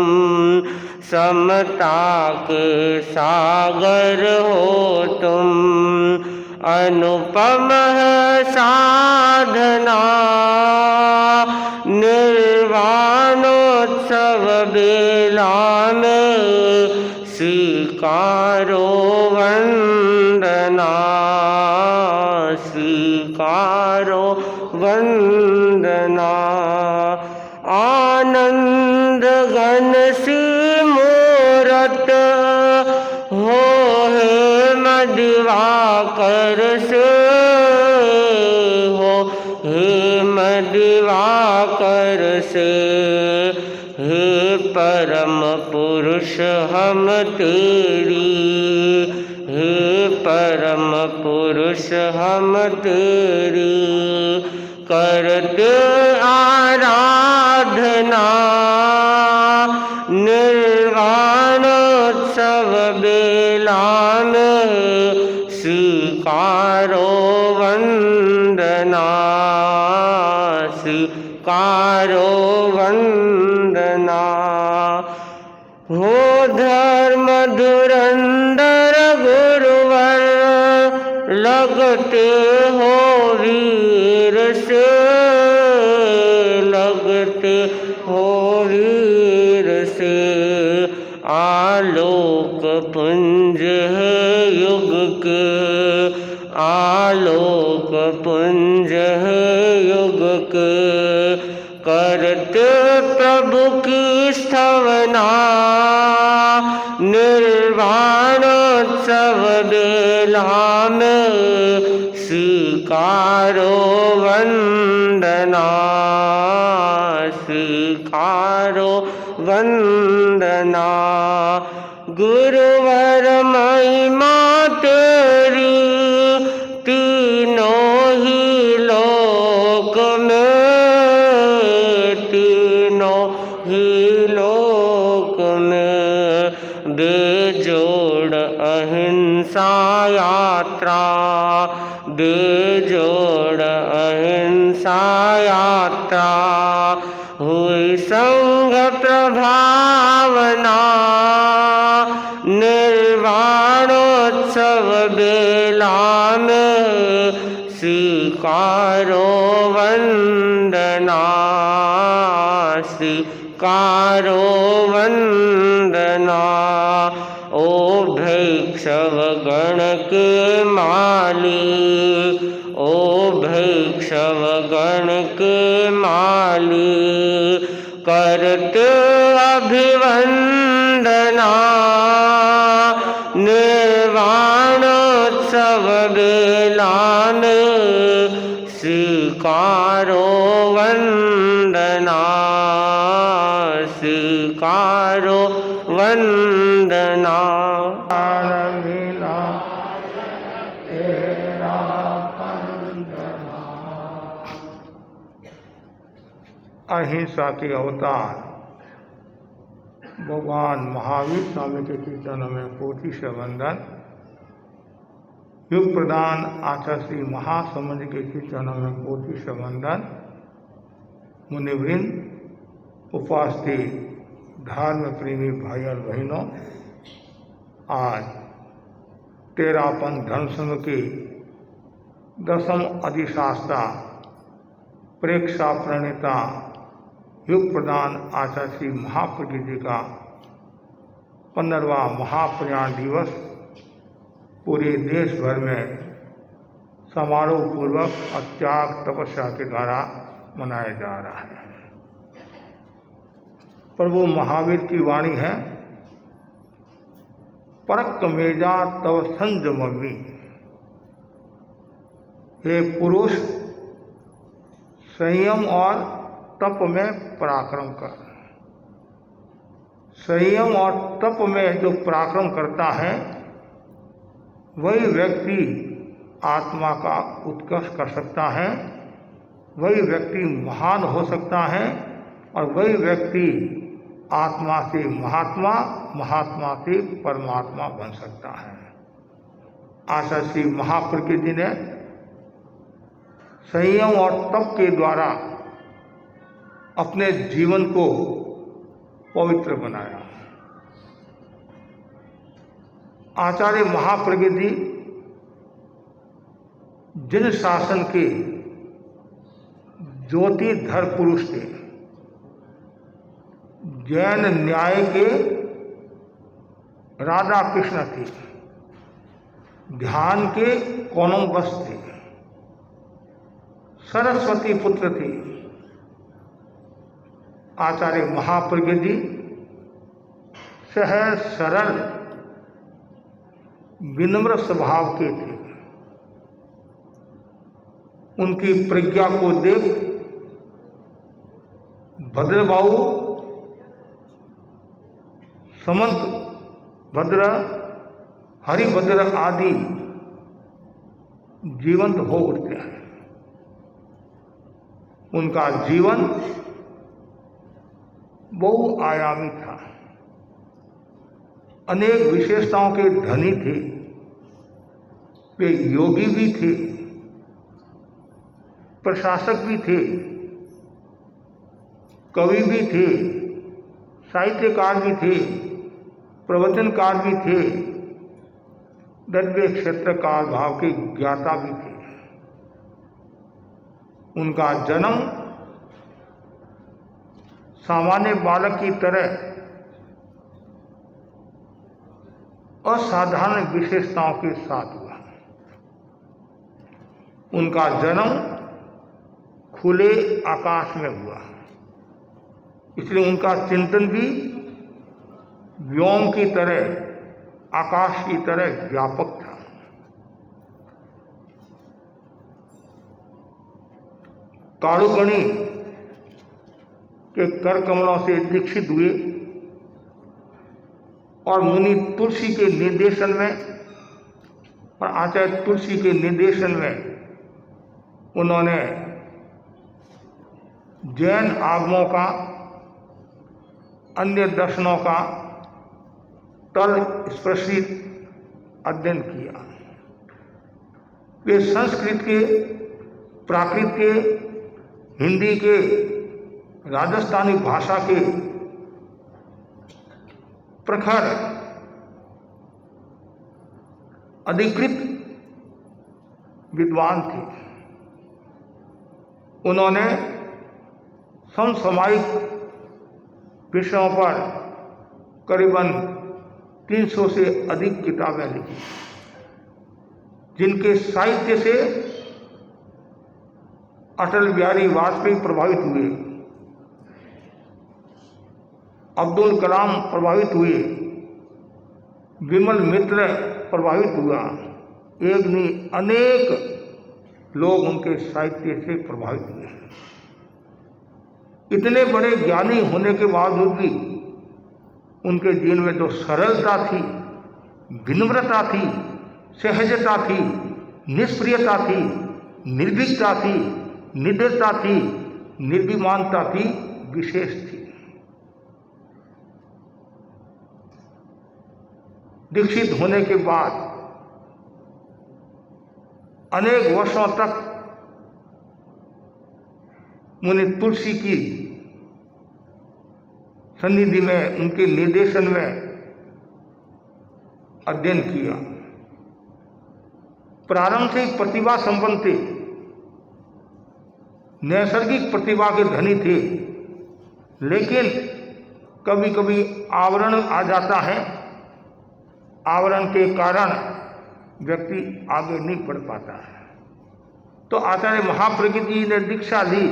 समता के सागर हो तुम। अनुपम है साधना, निर्वाणोत्सव बेला में स्वीकारो वंदना, स्वीकारो वंदना। आनंद घन सी मूरत हो है मदिव से। हे परम पुरुष हम तेरी, हे परम पुरुष हम तेरी करते आराधना। निर्वाणोत्सव बेला में स्वीकारो वंदना, स्वीकारो वंदना। हो धर्म धुरंधर गुरुवर लगते हो वीर से, लगते हो वीर से। आलोक पुंज है युग के, आलोक पुंज है युग के। करते प्रभु की स्तवना, निर्वाणोत्सव बेला में स्वीकारो वंदना, स्वीकारो वंदना। गुरुवर महिमा तेरी तीनों ही लोक में, तीनों ही लोक में। बेजोड़ अहिंसा यात्रा, बेजोड़ अहिंसा यात्रा। हुई संघ प्रभावना, निर्वाणोत्सव बेला में स्वीकारो वंदना, स्वीकारो वंदना। ओ भैक्षव गण के माली, ओ भैक्षव गण के माली। करते अभिवंदना, निर्वाणोत्सव बेला में स्वीकारो वंदना, स्वीकारो वंदना। अहिंसा के अवतार भगवान महावीर स्वामी के चरणों में कोटि से वंदन। युग प्रधान आचार्य श्री महासमाज के चरणों में कोटि से वंदन। मुनिवृंद, उपस्थित धर्म प्रेमी भाई और बहनों, आज तेरापन धर्म संघ की 10वीं अधिशास्ता प्रेक्षा प्रणेता युग प्रधान आचार्य श्री महाप्रज्ञ जी का 15वां महाप्रयाण दिवस पूरे देश भर में समारोह पूर्वक और त्याग तपस्या के द्वारा मनाया जा रहा है। प्रभु महावीर की वाणी है, परक मेजा तव संजमवी। हे पुरुष, संयम और तप में पराक्रम कर। संयम और तप में जो पराक्रम करता है वही व्यक्ति आत्मा का उत्कर्ष कर सकता है, वही व्यक्ति महान हो सकता है और वही व्यक्ति आत्मा से महात्मा, महात्मा से परमात्मा बन सकता है। आचार्य श्री महाप्रज्ञ जी ने संयम और तप के द्वारा अपने जीवन को पवित्र बनाया। आचार्य महाप्रज्ञ जी जिन शासन के ज्योतिधर पुरुष थे, जैन न्याय के राधा कृष्ण थे, ध्यान के कोलंबस थे, सरस्वती पुत्र थे। आचार्य महाप्रज्ञ जी सहज सरल विनम्र स्वभाव के थे। उनकी प्रज्ञा को देख भद्रबाहु, समंत भद्र, हरिभद्र आदि जीवंत हो उठते हैं। उनका जीवन बहुआयामी था, अनेक विशेषताओं के धनी थे। वे योगी भी थे, प्रशासक भी थे, कवि भी थे, साहित्यकार भी थे, प्रवचनकार भी थे, द्रव्य क्षेत्रकार भाव के ज्ञाता भी थे। उनका जन्म सामान्य बालक की तरह असाधारण विशेषताओं के साथ हुआ। उनका जन्म खुले आकाश में हुआ, इसलिए उनका चिंतन भी व्योम की तरह, आकाश की तरह व्यापक था। कारुगणी के कर कमलों से दीक्षित हुए और मुनि तुलसी के निर्देशन में और आचार्य तुलसी के निर्देशन में उन्होंने जैन आगमों का, अन्य दर्शनों का तल स्पर्शी अध्ययन किया। वे संस्कृत के, प्राकृत के, हिंदी के, राजस्थानी भाषा के प्रखर अधिकृत विद्वान थे। उन्होंने समसामयिक विषयों पर करीबन 300 से अधिक किताबें लिखी, जिनके साहित्य से अटल बिहारी वाजपेयी प्रभावित हुए, अब्दुल कलाम प्रभावित हुए, विमल मित्र प्रभावित हुआ। एक नहीं अनेक लोग उनके साहित्य से प्रभावित हुए। इतने बड़े ज्ञानी होने के बावजूद भी उनके जीवन में जो सरलता थी, विनम्रता थी, सहजता थी, निष्प्रियता थी, निर्भीकता थी, निडरता थी, निर्विमानता थी, विशेष थी। दीक्षित होने के बाद अनेक वर्षों तक मुनि तुलसी की सन्निधि में, उनके निर्देशन में अध्ययन किया। प्रारंभ से ही प्रतिभा संपन्न थे, नैसर्गिक प्रतिभा के धनी थे, लेकिन कभी कभी आवरण आ जाता है। आवरण के कारण व्यक्ति आगे नहीं बढ़ पाता है। तो आचार्य महाप्रज्ञ जी ने दीक्षा ली।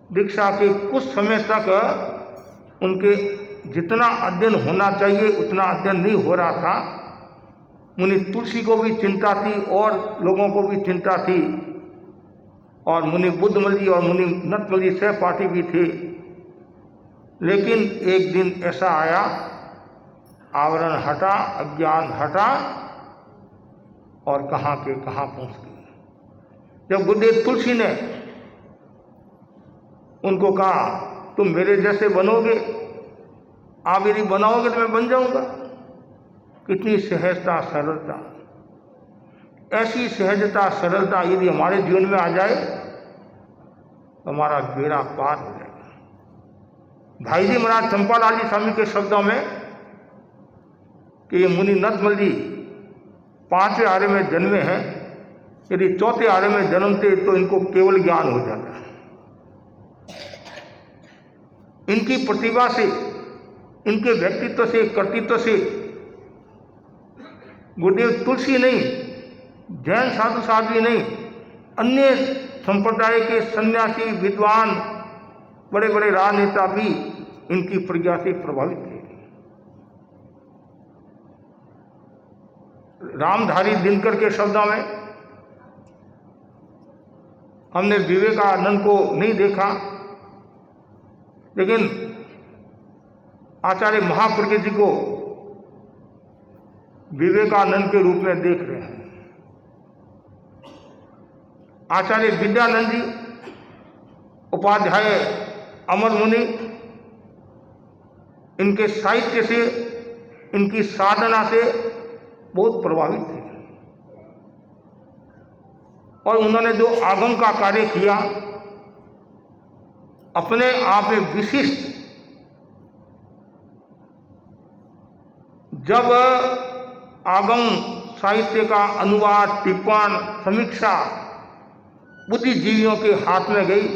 दीक्षा के कुछ समय तक उनके जितना अध्ययन होना चाहिए उतना अध्ययन नहीं हो रहा था। मुनि तुलसी को भी चिंता थी और लोगों को भी चिंता थी, और मुनि बुद्धमल जी और मुनि नटमल जी सहपाठी भी थे। लेकिन एक दिन ऐसा आया, आवरण हटा, अज्ञान हटा और कहाँ के कहाँ पहुँच गए। जब गुरुदेव तुलसी ने उनको कहा, तुम मेरे जैसे बनोगे, आप यदि बनाओगे तो मैं बन जाऊंगा। कितनी सहजता, सरलता, ऐसी सहजता, सरलता यदि हमारे जीवन में आ जाए तो हमारा बेड़ा पार हो जाएगा। भाई जी महाराज चंपालाल जी स्वामी के शब्दों में कि ये मुनि नटमल जी 5वें आर्य में जन्मे हैं, यदि 4थे आर्य में जन्मते तो इनको केवल ज्ञान हो जाता है। इनकी प्रतिभा से, इनके व्यक्तित्व से, कर्तृत्व से गुरुदेव तुलसी नहीं, जैन साधु साध्वी नहीं, अन्य संप्रदाय के सन्यासी, विद्वान, बड़े बड़े राजनेता भी इनकी प्रज्ञा से प्रभावित थे। रामधारी दिनकर के शब्दों में, हमने विवेकानंद को नहीं देखा, लेकिन आचार्य महाप्रज्ञ जी को विवेकानंद के रूप में देख रहे हैं। आचार्य विद्यानंद जी, उपाध्याय अमर मुनि, इनके साहित्य से, इनकी साधना से बहुत प्रभावित थे और उन्होंने जो आगम का कार्य किया अपने आप में विशिष्ट। जब आगम साहित्य का अनुवाद, टिप्पण, समीक्षा बुद्धिजीवियों के हाथ में गई,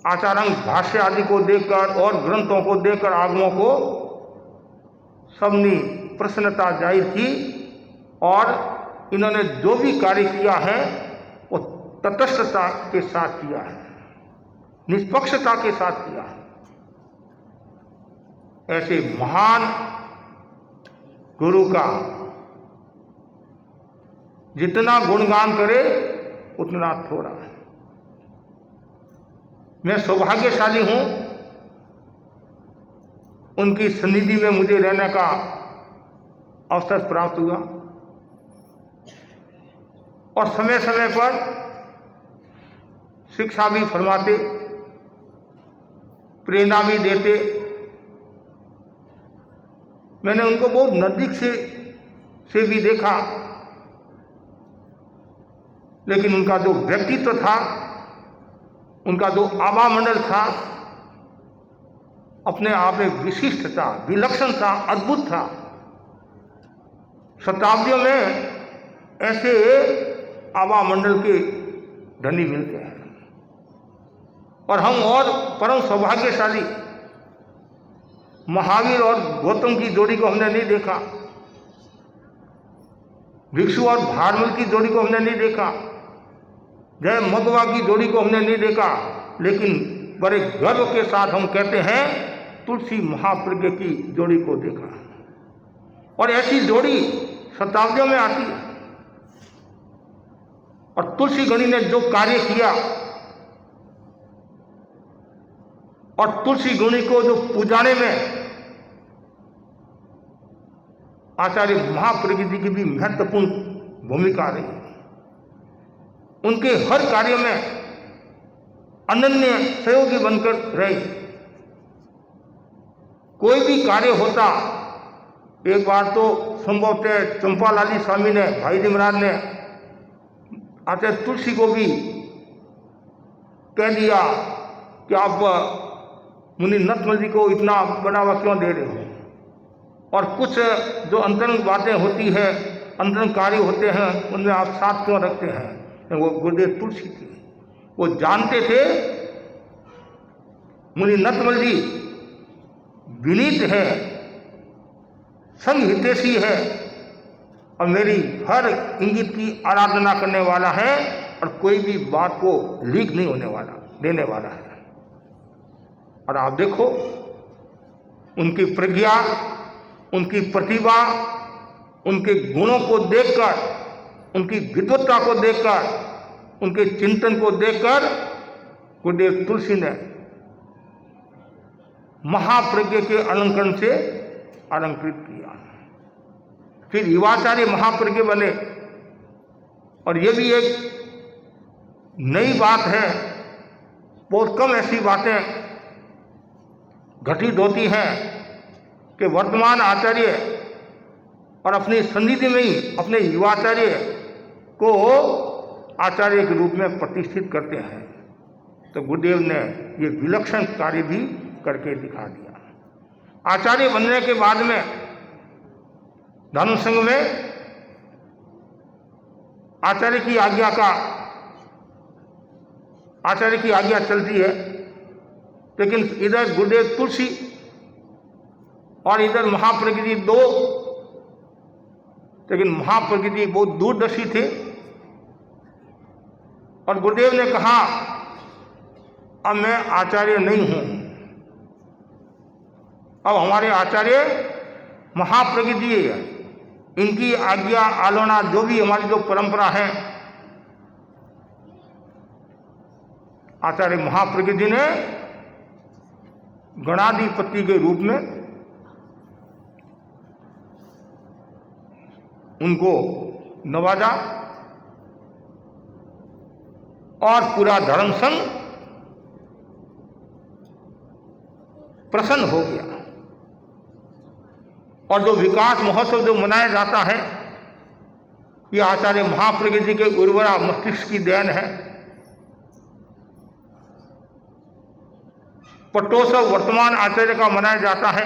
आचार्य भाष्य आदि को देखकर और ग्रंथों को देखकर आगमों को सबने प्रसन्नता जाहिर की और इन्होंने जो भी कार्य किया है वो तटस्थता के साथ किया है, निष्पक्षता के साथ किया है। ऐसे महान गुरु का जितना गुणगान करे उतना थोड़ा है। मैं सौभाग्यशाली हूं, उनकी सन्निधि में मुझे रहने का अवसर प्राप्त हुआ और समय समय पर शिक्षा भी फरमाते, प्रेरणा भी देते। मैंने उनको बहुत नजदीक से भी देखा, लेकिन उनका जो व्यक्तित्व था, उनका जो आभा मंडल था, अपने आप में विशिष्ट था, विलक्षण था, अद्भुत था। शताब्दियों में ऐसे आभा मंडल के धनी मिलते हैं और हम और परम सौभाग्यशाली महावीर और गौतम की जोड़ी को हमने नहीं देखा, भिक्षु और भारमल की जोड़ी को हमने नहीं देखा, जय मगवा की जोड़ी को हमने नहीं देखा, लेकिन बड़े गर्व के साथ हम कहते हैं तुलसी महाप्रज्ञ की जोड़ी को देखा। और ऐसी जोड़ी शताब्दियों में आती है और तुलसी गणी ने जो कार्य किया और तुलसी गणी को जो पूजाने में आचार्य महाप्रज्ञ जी की भी महत्वपूर्ण भूमिका रही। उनके हर कार्य में अनन्य सहयोगी बनकर रहे। कोई भी कार्य होता, एक बार तो संभवतः चंपालाली स्वामी ने, भाई जी महाराज ने आचार्य तुलसी को भी कह दिया कि आप मुनि नतमल जी को इतना बढ़ावा क्यों दे रहे हो, और कुछ जो अंतरंग बातें होती है, अंतरंग कार्य होते हैं, उनमें आप साथ क्यों रखते हैं। वो गुरुदेव तुलसी थी, वो जानते थे मुनि नतमल जी विनीत है, संग हितैषी है और मेरी हर इंगित की आराधना करने वाला है और कोई भी बात को लीक नहीं होने वाला, देने वाला है। और आप देखो उनकी प्रज्ञा, उनकी प्रतिभा, उनके गुणों को देखकर, उनकी विद्वत्ता को देखकर, उनके चिंतन को देखकर गुरुदेव तुलसी ने महाप्रज्ञ के अलंकरण से अलंकृत किया। फिर युवाचार्य महाप्रज्ञ बने और ये भी एक नई बात है। बहुत कम ऐसी बातें घटित होती हैं कि वर्तमान आचार्य और अपनी सन्निधि में ही अपने युवाचार्य को आचार्य के रूप में प्रतिष्ठित करते हैं। तो गुरुदेव ने ये विलक्षण कार्य भी करके दिखा दिया। आचार्य बनने के बाद में धर्म संघ में आचार्य की आज्ञा चलती है, लेकिन इधर गुरुदेव तुलसी और इधर महाप्रज्ञ जी दो, लेकिन महाप्रज्ञ जी बहुत दूरदर्शी थे और गुरुदेव ने कहा अब मैं आचार्य नहीं हूं, अब हमारे आचार्य महाप्रज्ञ जी है, इनकी आज्ञा आलोना जो भी हमारी जो परंपरा है, आचार्य महाप्रज्ञ जी ने गणाधिपति के रूप में उनको नवाजा और पूरा धर्म संघ प्रसन्न हो गया। और जो विकास महोत्सव जो मनाया जाता है, ये आचार्य महाप्रज्ञ जी के उर्वरा मस्तिष्क की देन है। पटोत्सव वर्तमान आचार्य का मनाया जाता है।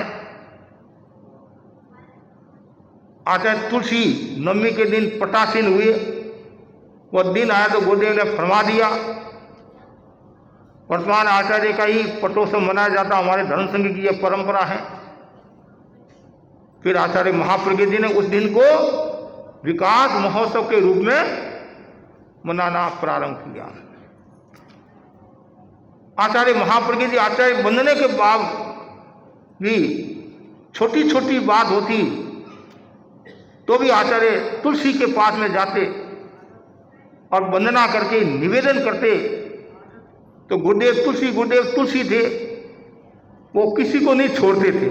आचार्य तुलसी नवमी के दिन पटासीन हुए, वह दिन आया तो गुरुदेव ने फरमा दिया। वर्तमान आचार्य का ही पटोत्सव मनाया जाता, हमारे धर्म संघ की यह परंपरा है। फिर आचार्य महाप्रज्ञ जी ने उस दिन को विकास महोत्सव के रूप में मनाना प्रारंभ किया। आचार्य महाप्रज्ञ जी आचार्य बनने के बाद भी छोटी छोटी बात होती तो भी आचार्य तुलसी के पास में जाते और वंदना करके निवेदन करते। तो गुरुदेव तुलसी थे, वो किसी को नहीं छोड़ते थे।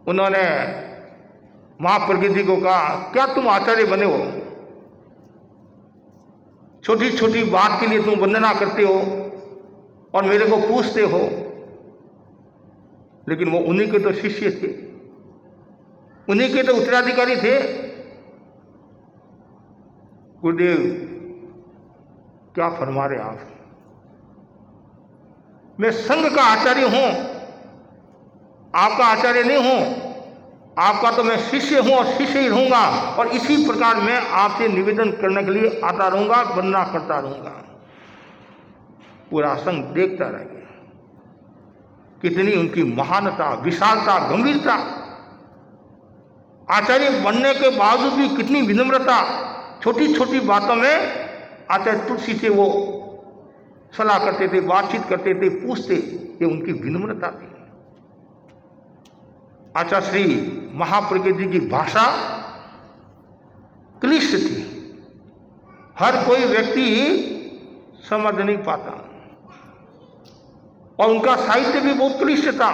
उन्होंने महाप्रज्ञ जी को कहा, क्या तुम आचार्य बने हो? छोटी छोटी बात के लिए तुम वंदना करते हो और मेरे को पूछते हो। लेकिन वो उन्हीं के तो शिष्य थे, उन्हीं के तो उत्तराधिकारी थे। गुरुदेव क्या फरमा रहे आप? मैं संघ का आचार्य हूं, आपका आचार्य नहीं हूं। आपका तो मैं शिष्य हूं और शिष्य ही रहूंगा, और इसी प्रकार मैं आपसे निवेदन करने के लिए आता रहूंगा, वंदना करता रहूंगा। पूरा संघ देखता रह गया, कितनी उनकी महानता, विशालता, गंभीरता। आचार्य बनने के बावजूद भी कितनी विनम्रता। छोटी छोटी बातों में आचार्य तुलसी से वो सलाह करते थे, बातचीत करते थे, पूछते। ये उनकी विनम्रता थी। आचार्य श्री महाप्रज्ञ जी की भाषा क्लिष्ट थी, हर कोई व्यक्ति समझ नहीं पाता, और उनका साहित्य भी बहुत क्लिष्ट था।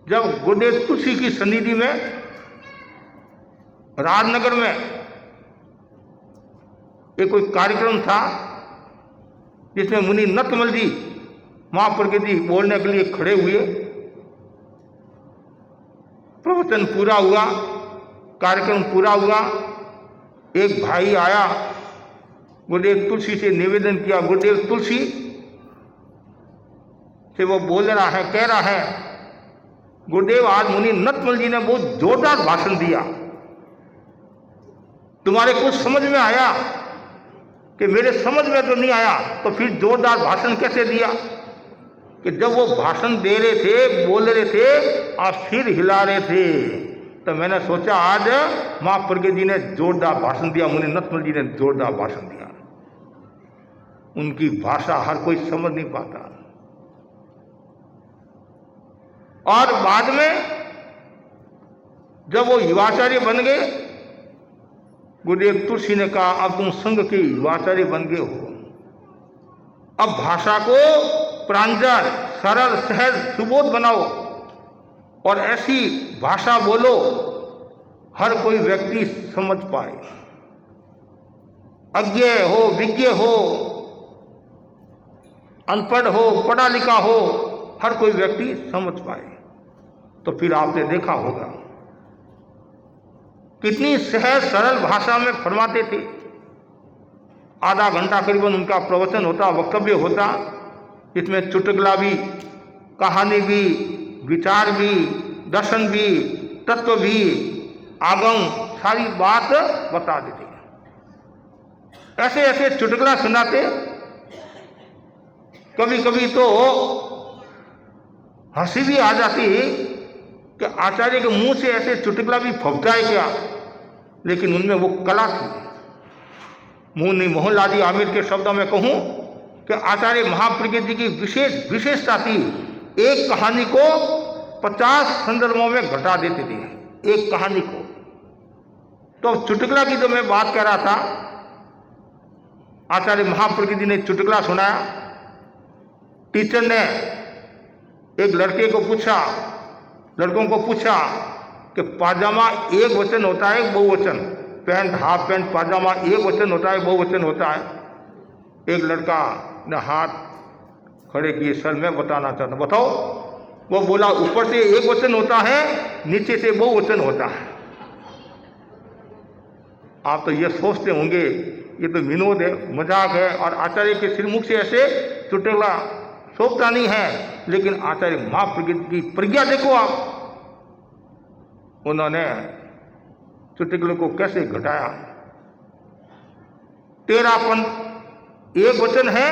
जब गुरुदेव तुलसी की सन्निधि में राजनगर में एक कोई कार्यक्रम था जिसमें मुनि नतमल जी महाप्रज्ञ जी बोलने के लिए खड़े हुए, प्रवचन पूरा हुआ, कार्यक्रम पूरा हुआ। एक भाई आया, गुरुदेव तुलसी से निवेदन किया। गुरुदेव तुलसी से वो बोल रहा है, कह रहा है, गुरुदेव आज मुनि नतमल जी ने बहुत जोरदार भाषण दिया, तुम्हारे कुछ समझ में आया? कि मेरे समझ में तो नहीं आया। तो फिर जोरदार भाषण कैसे दिया? कि जब वो भाषण दे रहे थे, बोल रहे थे और सिर हिला रहे थे, तो मैंने सोचा आज महाप्रज्ञ जी ने जोरदार भाषण दिया, मुनि नतमल जी ने जोरदार भाषण दिया। उनकी भाषा हर कोई समझ नहीं पाता। और बाद में जब वो युवाचार्य बन गए, गुरुदेव तुलसी ने कहा, अब तुम संघ के युवाचार्य बन गए हो, अब भाषा को प्रांजल, सरल, सहज, सुबोध बनाओ और ऐसी भाषा बोलो हर कोई व्यक्ति समझ पाए। अज्ञ हो, विज्ञ हो, अनपढ़ हो, पढ़ा लिखा हो, हर कोई व्यक्ति समझ पाए। तो फिर आपने देखा होगा कितनी सहज सरल भाषा में फरमाते थे। आधा घंटा करीबन उनका प्रवचन होता, वक्तव्य होता, जिसमें चुटकुला भी, कहानी भी, विचार भी, दर्शन भी, तत्व भी, आगम, सारी बात बता देते। ऐसे ऐसे चुटकुला सुनाते। कभी कभी तो हंसी भी आ जाती कि आचार्य के मुंह से ऐसे चुटकुला भी फबकाए क्या, लेकिन उनमें वो कला थी। मुन्नी मोहनलाल आमिर के शब्दों में कहूं कि आचार्य महाप्रज्ञ जी की विशेषता थी, एक कहानी को 50 संदर्भों में घटा देते थे, एक कहानी को। तो चुटकुला की जो मैं बात कर रहा था, आचार्य महाप्रज्ञ जी ने चुटकुला सुनाया टीचर ने एक लड़कों को पूछा कि पाजामा एक वचन होता है बहुवचन, पैंट हाफ पैंट पाजामा एक वचन होता है बहुवचन होता है? एक लड़का ने हाथ खड़े किए, सर मैं बताना चाहता, बताओ। वो बोला ऊपर से एक वचन होता है, नीचे से बहुवचन होता है। आप तो ये सोचते होंगे ये तो विनोद है, मजाक है, और आचार्य के श्रीमुख से ऐसे चुटकुला शोभता नहीं है, लेकिन आचार्य महाप्रज्ञ की प्रज्ञा देखो आप। उन्होंने चुटकुले को कैसे घटाया। तेरापन एक वचन है,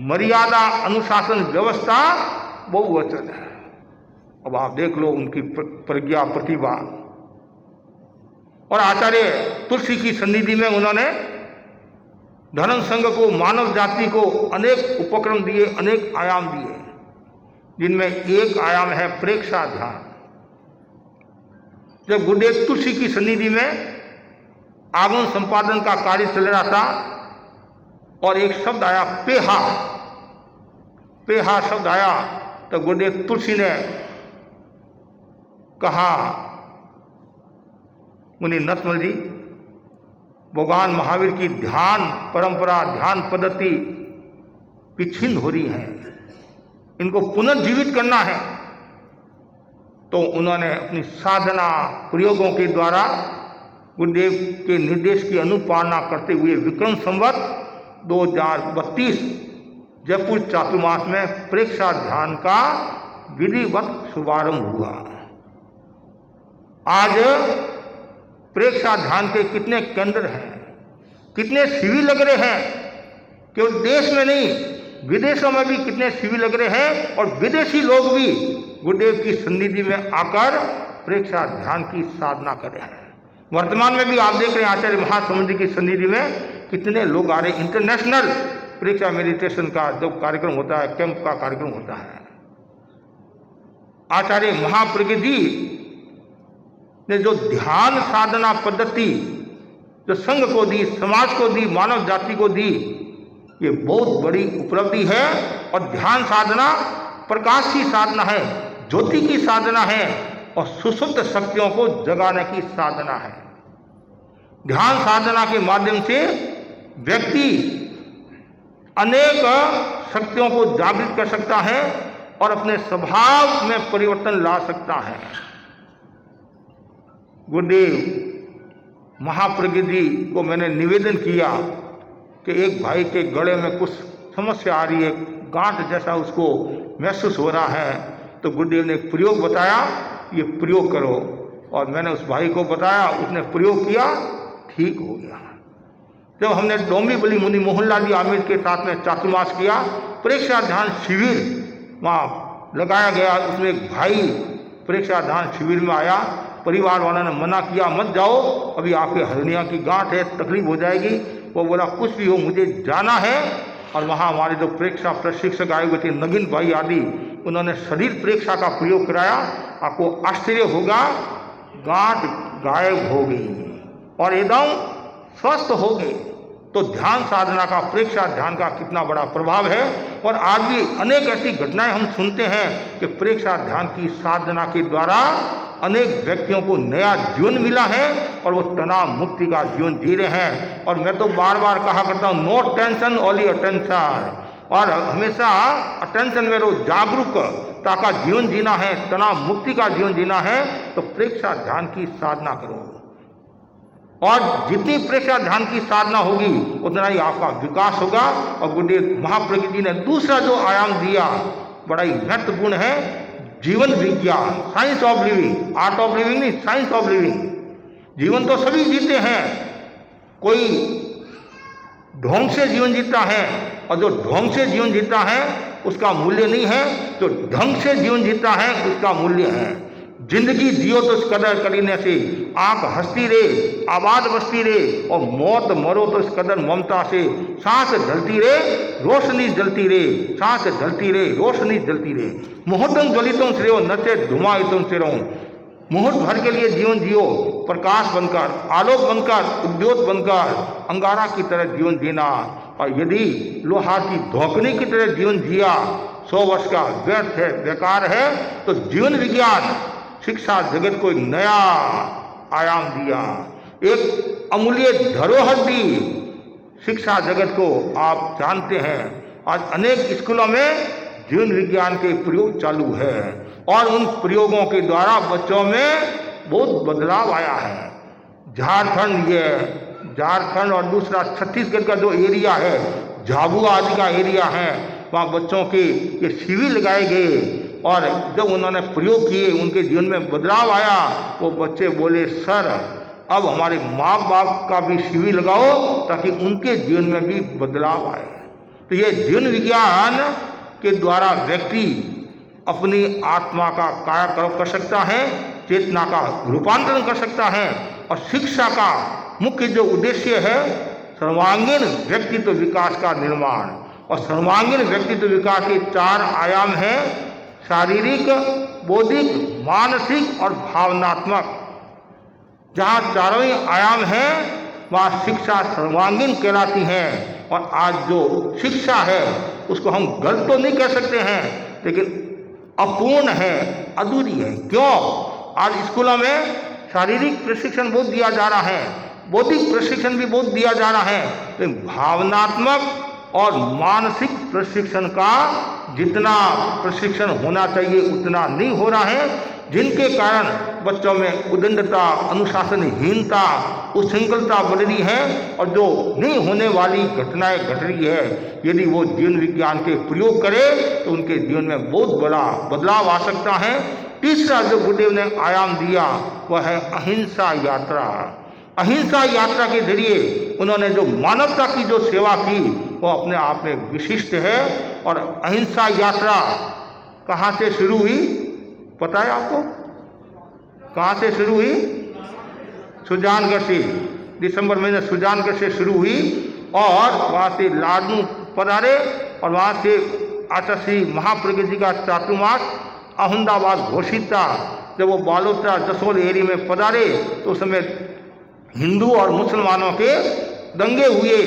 मर्यादा अनुशासन व्यवस्था बहुवचन है। अब आप देख लो उनकी प्रज्ञा प्रतिभा। और आचार्य तुलसी की सन्निधि में उन्होंने धर्म संघ को, मानव जाति को अनेक उपक्रम दिए, अनेक आयाम दिए, जिनमें एक आयाम है प्रेक्षा ध्यान। जब गुरुदेव तुलसी की सन्निधि में आगमन संपादन का कार्य चल रहा था और एक शब्द आया पेहा, पेहा शब्द आया तो गुरुदेव तुलसी ने कहा, मुनि नतमल जी, भगवान महावीर की ध्यान परंपरा, ध्यान पद्धति पिछिन्न हो रही है, इनको पुनर्जीवित करना है। तो उन्होंने अपनी साधना प्रयोगों के द्वारा गुरुदेव के निर्देश की अनुपालना करते हुए विक्रम संवत 2032 जयपुर चातुर्मास में प्रेक्षा ध्यान का विधिवत शुभारंभ हुआ। आज प्रेक्षा ध्यान के कितने केंद्र हैं, कितने शिविर लग रहे हैं, केवल देश में नहीं विदेशों में भी कितने शिविर लग रहे हैं, और विदेशी लोग भी गुरुदेव की सन्निधि में आकर प्रेक्षा ध्यान की साधना कर रहे हैं। वर्तमान में भी आप देख रहे हैं आचार्य महासमुद्र की सन्निधि में कितने लोग आ रहे हैं। इंटरनेशनल प्रेक्षा मेडिटेशन का जो कार्यक्रम होता है, कैंप का कार्यक्रम होता है, आचार्य महाप्रज्ञ जी ने जो ध्यान साधना पद्धति जो संघ को दी, समाज को दी, मानव जाति को दी, ये बहुत बड़ी उपलब्धि है। और ध्यान साधना प्रकाश की साधना है, ज्योति की साधना है, और सुषुप्त शक्तियों को जगाने की साधना है। ध्यान साधना के माध्यम से व्यक्ति अनेक शक्तियों को जागृत कर सकता है और अपने स्वभाव में परिवर्तन ला सकता है। गुरुदेव महाप्रज्ञ जी को मैंने निवेदन किया कि एक भाई के गले में कुछ समस्या आ रही है, गांठ जैसा उसको महसूस हो रहा है, तो गुरुदेव ने एक प्रयोग बताया, ये प्रयोग करो। और मैंने उस भाई को बताया, उसने प्रयोग किया, ठीक हो गया। जब हमने डोंबिवली मुनि मोहनलाल जी आमिर के साथ में चातुर्मास किया, प्रेक्षा ध्यान शिविर वहाँ लगाया गया, उसमें एक भाई प्रेक्षा ध्यान शिविर में आया, परिवार वालों ने मना किया, मत जाओ, अभी आपके हर्निया की गांठ है, तकलीफ हो जाएगी। वो बोला कुछ भी हो, मुझे जाना है। और वहाँ हमारे जो प्रेक्षा प्रशिक्षक आए हुए थे, नगिन भाई आदि, उन्होंने शरीर प्रेक्षा का प्रयोग कराया। आपको आश्चर्य होगा, गांठ गायब हो गई और एकदम स्वस्थ हो गए। तो ध्यान साधना का, प्रेक्षा ध्यान का कितना बड़ा प्रभाव है। और आज भी अनेक ऐसी घटनाएं हम सुनते हैं कि प्रेक्षा ध्यान की साधना के द्वारा अनेक व्यक्तियों को नया जीवन मिला है और वो तनाव मुक्ति का जीवन जी रहे हैं। और मैं तो बार बार कहा करता हूँ, नो टेंशन ओनली अटेंशन, और हमेशा अटेंशन में रहो। जागरूकता का जीवन जीना है, तनाव मुक्ति का जीवन जीना है, तो प्रेक्षा ध्यान की साधना करो। और जितनी प्रेक्षा ध्यान की साधना होगी उतना ही आपका विकास होगा। और गुरुदेव महाप्रज्ञ जी ने दूसरा जो आयाम दिया बड़ा ही महत्वपूर्ण है, जीवन विज्ञान, science of living, art of living नहीं, साइंस ऑफ लिविंग। जीवन तो सभी जीते हैं, कोई ढोंग से जीवन जीता है, और जो ढोंग से जीवन जीता है उसका मूल्य नहीं है, जो ढंग से जीवन जीता है उसका मूल्य है। जिंदगी जियो तो इस कदर करीने से, आंख हंसती रहे, आबाद बसती रहे, और मौत मरो तो इस कदर ममता से। सांस ढलती रहे, रोशनी जलती रहे, सांस ढलती रहे, रोशनी जलती रहे। मुहूर्तम ज्वलितम श्रेयो नचे धुमायितम श्रेयो। मुहूर्त भर के लिए जीवन जियो, प्रकाश बनकर, आलोक बनकर, उद्योत बनकर, अंगारा की तरह जीवन जीना। और यदि लोहा की धोकनी की तरह जीवन जिया 100 वर्ष का व्यर्थ है, बेकार है, तो जीवन विज्ञान शिक्षा जगत को एक नया आयाम दिया, एक अमूल्य धरोहर दी शिक्षा जगत को। आप जानते हैं आज अनेक स्कूलों में जीवन विज्ञान के प्रयोग चालू है और उन प्रयोगों के द्वारा बच्चों में बहुत बदलाव आया है। झारखंड और दूसरा छत्तीसगढ़ का जो एरिया है, झाबुआ आदि का एरिया है, वहाँ बच्चों के ये शिविर लगाए गए और जब उन्होंने प्रयोग किए उनके जीवन में बदलाव आया। वो बच्चे बोले, सर अब हमारे माँ बाप का भी शिविर लगाओ ताकि उनके जीवन में भी बदलाव आए। तो ये जीवन विज्ञान के द्वारा व्यक्ति अपनी आत्मा का कायाकल्प कर सकता है, चेतना का रूपांतरण कर सकता है। और शिक्षा का मुख्य जो उद्देश्य है सर्वांगीण व्यक्तित्व विकास का निर्माण। और सर्वांगीण व्यक्तित्व विकास के 4 आयाम हैं, शारीरिक, बौद्धिक, मानसिक और भावनात्मक। जहाँ चारों ही आयाम हैं वहाँ शिक्षा सर्वांगीण कहलाती है। और आज जो शिक्षा है उसको हम गलत तो नहीं कह सकते हैं, लेकिन अपूर्ण है, अधूरी है। क्यों? आज स्कूलों में शारीरिक प्रशिक्षण बहुत दिया जा रहा है, बौद्धिक प्रशिक्षण भी बहुत दिया जा रहा है, लेकिन भावनात्मक और मानसिक प्रशिक्षण का जितना प्रशिक्षण होना चाहिए उतना नहीं हो रहा है, जिनके कारण बच्चों में उद्दंडता, अनुशासनहीनता, उच्छृंखलता बढ़ रही है और जो नहीं होने वाली घटनाएं घट रही है। यदि वो जीवन विज्ञान के प्रयोग करे तो उनके जीवन में बहुत बड़ा बदलाव आ सकता है। तीसरा जो गुरुदेव ने आयाम दिया वह है अहिंसा यात्रा। अहिंसा यात्रा के जरिए उन्होंने जो मानवता की जो सेवा की वो अपने आप में विशिष्ट है। और अहिंसा यात्रा कहाँ से शुरू हुई पता है आपको? कहाँ से शुरू हुई? सुजानगढ़ से, दिसंबर महीने सुजानगढ़ से शुरू हुई और वहाँ से लाडनू पधारे और वहाँ से आचार्य श्री महाप्रज्ञ जी का चातुर्मास अहमदाबाद घोषित था। जब वो बालोतरा जसोल एरिया में पधारे तो उस समय हिंदू और मुसलमानों के दंगे हुए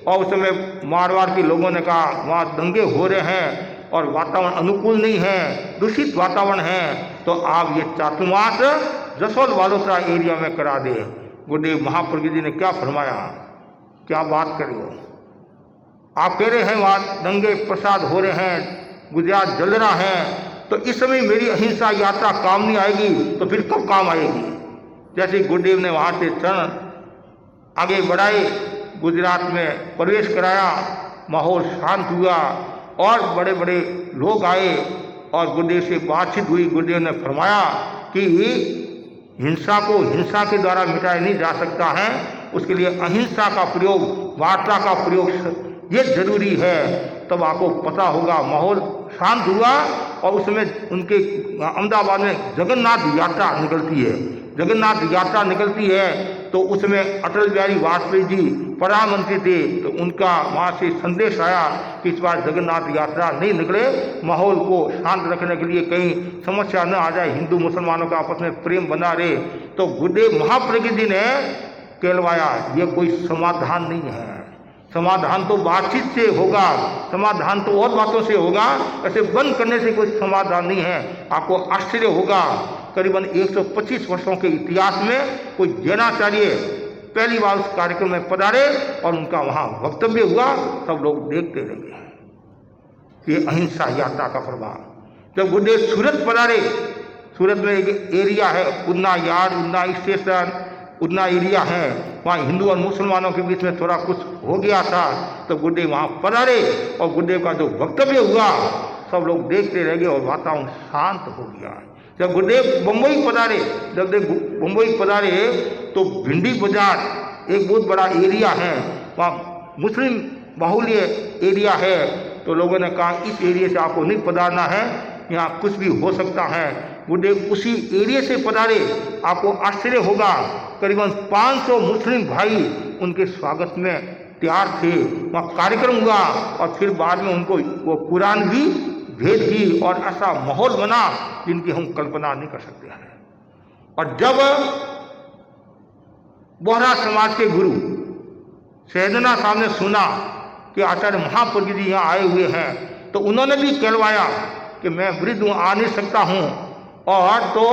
और उस समय मारवाड़ के लोगों ने कहा वहाँ दंगे हो रहे हैं और वातावरण अनुकूल नहीं है, दूषित वातावरण है, तो आप ये चातुर्मास जसोल बालोतरा एरिया में करा दे। गुरुदेव महाप्रज्ञ जी ने क्या फरमाया, क्या बात करे हो? आप कह रहे हैं वहाँ दंगे प्रसाद हो रहे हैं, गुजरात जल रहा है, तो इस समय मेरी अहिंसा यात्रा काम नहीं आएगी तो फिर कब काम आएगी? जैसे गुरुदेव ने वहाँ से चरण आगे बढ़ाए, गुजरात में प्रवेश कराया, माहौल शांत हुआ और बड़े बड़े लोग आए और गुरुदेव से बातचीत हुई। गुरुदेव ने फरमाया कि हिंसा को हिंसा के द्वारा मिटाया नहीं जा सकता है, उसके लिए अहिंसा का प्रयोग, वार्ता का प्रयोग ये जरूरी है। तब आपको पता होगा, माहौल शांत हुआ और उसमें उनके अहमदाबाद में जगन्नाथ यात्रा निकलती है। जगन्नाथ यात्रा निकलती है तो उसमें अटल बिहारी वाजपेयी जी प्रधानमंत्री थे, तो उनका वहाँ से संदेश आया कि इस बार जगन्नाथ यात्रा नहीं निकले, माहौल को शांत रखने के लिए कहीं समस्या न आ जाए, हिंदू मुसलमानों का आपस में प्रेम बना रहे। तो गुरुदेव महाप्रज्ञ जी ने कहलवाया ये कोई समाधान नहीं है, समाधान तो बातचीत से होगा, समाधान तो और बातों से होगा, ऐसे बंद करने से कोई समाधान नहीं है। आपको आश्चर्य होगा, करीबन 125 वर्षों के इतिहास में कोई जैनाचार्य पहली बार उस कार्यक्रम में पधारे और उनका वहाँ वक्तव्य हुआ, सब लोग देखते रहे। ये अहिंसा यात्रा का प्रभाव। जब गुरुदेव सूरत पधारे, सूरत में एक एरिया है उन्ना यार्ड, उन्ना स्टेशन, उतना एरिया है, वहाँ हिंदू और मुसलमानों के बीच में थोड़ा कुछ हो गया था, तो गुरुदेव वहाँ पधारे और गुरुदेव का जो वक्तव्य हुआ सब लोग देखते रह गए और वातावरण शांत हो गया। जब गुरुदेव बम्बई पधारे, जब बम्बई पधारे तो भिंडी बाजार एक बहुत बड़ा एरिया है, वहाँ मुस्लिम बाहुल्य एरिया है, तो लोगों ने कहा इस एरिया से आपको नहीं पधारना है, यहाँ कुछ भी हो सकता है। गुरुदेव उसी एरिया से पधारे, आपको आश्चर्य होगा करीबन 500 मुस्लिम भाई उनके स्वागत में तैयार थे। वहाँ कार्यक्रम हुआ और फिर बाद में उनको वो कुरान भी भेंट की और ऐसा माहौल बना जिनकी हम कल्पना नहीं कर सकते हैं। और जब बोहरा समाज के गुरु सैयदना साहब ने सुना कि आचार्य महाप्रज्ञ जी यहाँ आए हुए हैं, तो उन्होंने भी कहलवाया कि मैं वृद्ध हूँ, आ नहीं सकता हूँ, और तो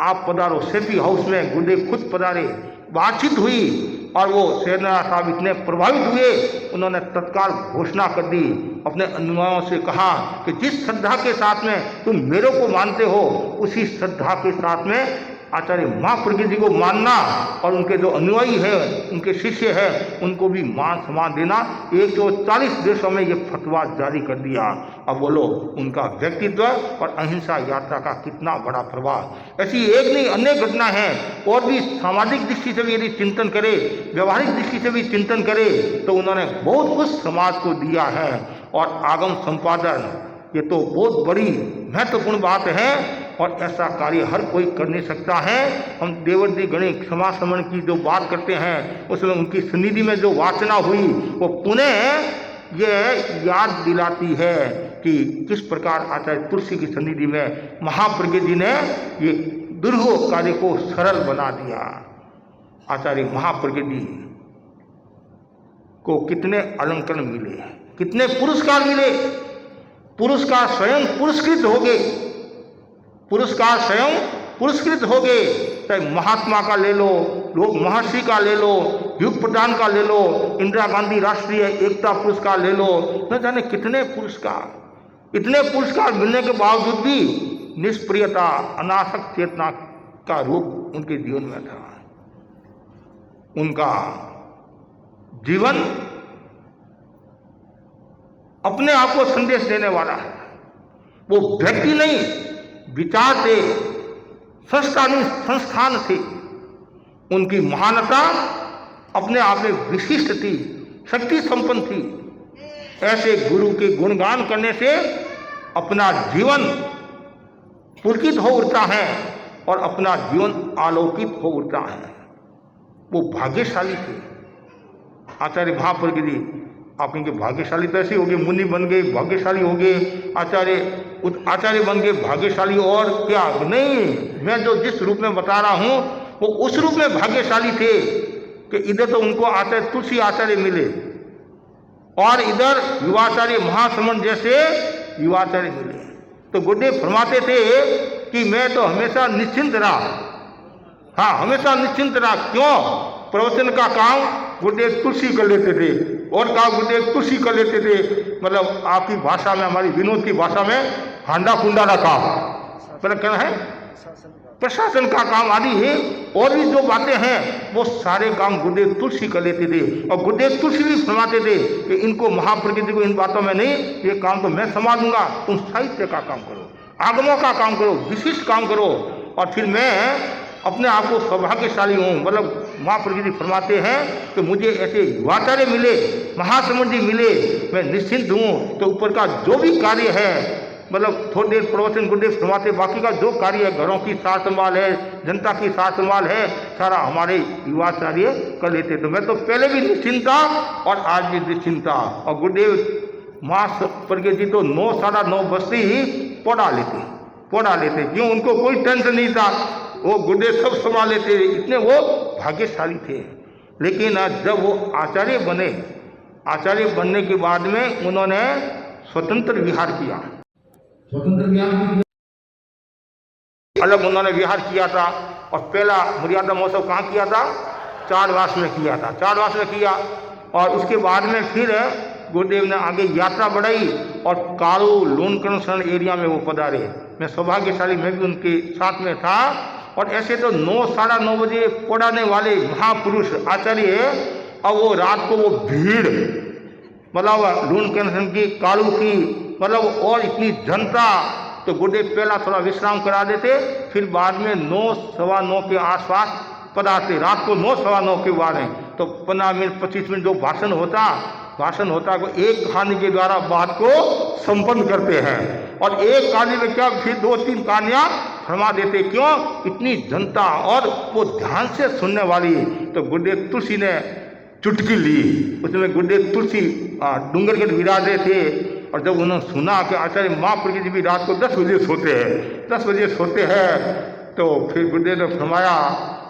आप पधारो। सेठी हाउस में गुरुदेव खुद पधारे, बातचीत हुई और वो सेना साहब इतने प्रभावित हुए, उन्होंने तत्काल घोषणा कर दी, अपने अनुयायियों से कहा कि जिस श्रद्धा के साथ में तुम मेरे को मानते हो, उसी श्रद्धा के साथ में आचार्य महाप्रज्ञ जी को मानना, और उनके जो अनुयायी है, उनके शिष्य हैं, उनको भी मान सम्मान देना। 140 देशों में ये फतवा जारी कर दिया। अब बोलो, उनका व्यक्तित्व और अहिंसा यात्रा का कितना बड़ा प्रभाव। ऐसी एक नहीं अनेक घटना है, और भी सामाजिक दृष्टि से भी यदि चिंतन करे, व्यवहारिक दृष्टि से भी चिंतन करे, तो उन्होंने बहुत कुछ समाज को दिया है। और आगम संपादन, ये तो बहुत बड़ी महत्वपूर्ण बात है, और ऐसा कार्य हर कोई कर नहीं सकता है। हम देवर्षि गणेश समाज समन की जो बात करते हैं, उसमें उनकी सन्निधि में जो वाचना हुई, वो पुनः ये याद दिलाती है कि किस प्रकार आचार्य तुलसी की सन्निधि में महाप्रज्ञ जी ने ये दुर्गो कार्य को सरल बना दिया। आचार्य महाप्रज्ञ जी को कितने अलंकरण मिले, कितने पुरस्कार मिले, पुरस्कार स्वयं पुरस्कृत हो गए, पुरस्कार स्वयं पुरस्कृत हो गए। चाहे महात्मा का ले लो, लोक महर्षि का ले लो, युग प्रदान का ले लो, इंदिरा गांधी राष्ट्रीय एकता पुरस्कार ले लो, न जाने कितने पुरस्कार। इतने पुरस्कार मिलने के बावजूद भी निष्प्रियता, अनासक्त चेतना का रूप उनके जीवन में था। उनका जीवन अपने आप को संदेश देने वाला है। वो व्यक्ति नहीं, विचार थे, संस्था नहीं, संस्थान थे। उनकी महानता अपने आप में विशिष्ट थी, शक्ति संपन्न थी। ऐसे गुरु के गुणगान करने से अपना जीवन पुलकित हो उठता है और अपना जीवन आलोकित हो उठता है। वो भाग्यशाली थे आचार्य महाप्रज्ञ जी। आप कहेंगे भाग्यशाली तो ऐसे हो गए, मुनि बन गए, भाग्यशाली हो गए, आचार्य बन गए, भाग्यशाली और क्या? नहीं, मैं जो जिस रूप में बता रहा हूँ वो उस रूप में भाग्यशाली थे कि इधर तो उनको आचार्य तुलसी आचार्य मिले, और इधर युवाचार्य महाश्रमण जैसे युवाचार्य मिले। तो गुरुदेव फरमाते थे कि मैं तो हमेशा निश्चिंत रहा, हाँ हमेशा निश्चिंत रहा। क्यों? प्रवचन का काम गुरुदेव तुलसी कर लेते थे, और काम गुरुदेव तुलसी कर लेते थे। मतलब आपकी भाषा में, हमारी विनोद की भाषा में, हांडा कुंडा का काम, मतलब कहना है प्रशासन का काम आदि है, और भी जो बातें हैं वो सारे काम गुरुदेव तुलसी कर लेते थे। और गुरुदेव तुलसी भी फरमाते थे कि इनको महाप्रज्ञ जी को इन बातों में नहीं, ये काम तो मैं संभालूंगा, तुम साहित्य का काम करो, आगमों का काम करो, विशिष्ट काम करो, और फिर मैं अपने आप को सौभाग्यशाली हूँ। मतलब महाप्रज्ञ जी फरमाते हैं कि मुझे ऐसे युवाचार्य मिले, महाश्रमण जी मिले, मैं निश्चिंत हूँ। तो ऊपर का जो भी कार्य है, मतलब थोड़ी देर प्रवचन गुरुदेव फरमाते, बाकी का जो कार्य है, घरों की सार संभाल है, जनता की सार संभाल है, सारा हमारे युवाचार्य कर लेते। तो मैं तो पहले भी निश्चिंत था और आज भी निश्चिंत था। और गुरुदेव महाप्रज्ञ जी तो 9 साढ़ा 9 बजते ही पढ़ा लेते। क्यों? उनको कोई टेंशन नहीं था, वो गुरुदेव सब संभाल लेते, इतने वो भाग्यशाली थे। लेकिन जब वो आचार्य बने, आचार्य बनने के बाद में उन्होंने स्वतंत्र विहार किया, अलग उन्होंने विहार किया था। और पहला मर्यादा महोत्सव कहाँ किया था? चारवास में किया था, चारवास में किया। और उसके बाद में फिर गुरुदेव ने आगे यात्रा बढ़ाई और कारू लोनकरण शरण एरिया में वो पधारे। मैं सौभाग्यशाली, मैं भी उनके साथ में था। और ऐसे तो 9 साढ़ा 9 बजे पढ़ाने वाले महापुरुष आचार्य, अब वो रात को वो भीड़, मतलब लोनकरण की, कारू की, मतलब और इतनी जनता, तो गुरुदेव पहला थोड़ा विश्राम करा देते, फिर बाद में 9 सवा 9 के आसपास पधारते। रात को 9 सवा 9 के बाद है तो 15 मिनट 25 मिनट जो भाषण होता को एक कहानी के द्वारा बात को संपन्न करते हैं। और एक कहानी में क्या, फिर 2-3 कहानियाँ फरमा देते। क्यों? इतनी जनता और वो ध्यान से सुनने वाली। तो गुरुदेव तुलसी ने चुटकी ली, उसमें गुरुदेव तुलसी डूंगरगढ़ विराजे थे। और जब उन्होंने सुना कि आचार्य महाप्रज्ञ जी भी रात को 10 बजे सोते हैं, तो फिर गुरुदेव ने फरमाया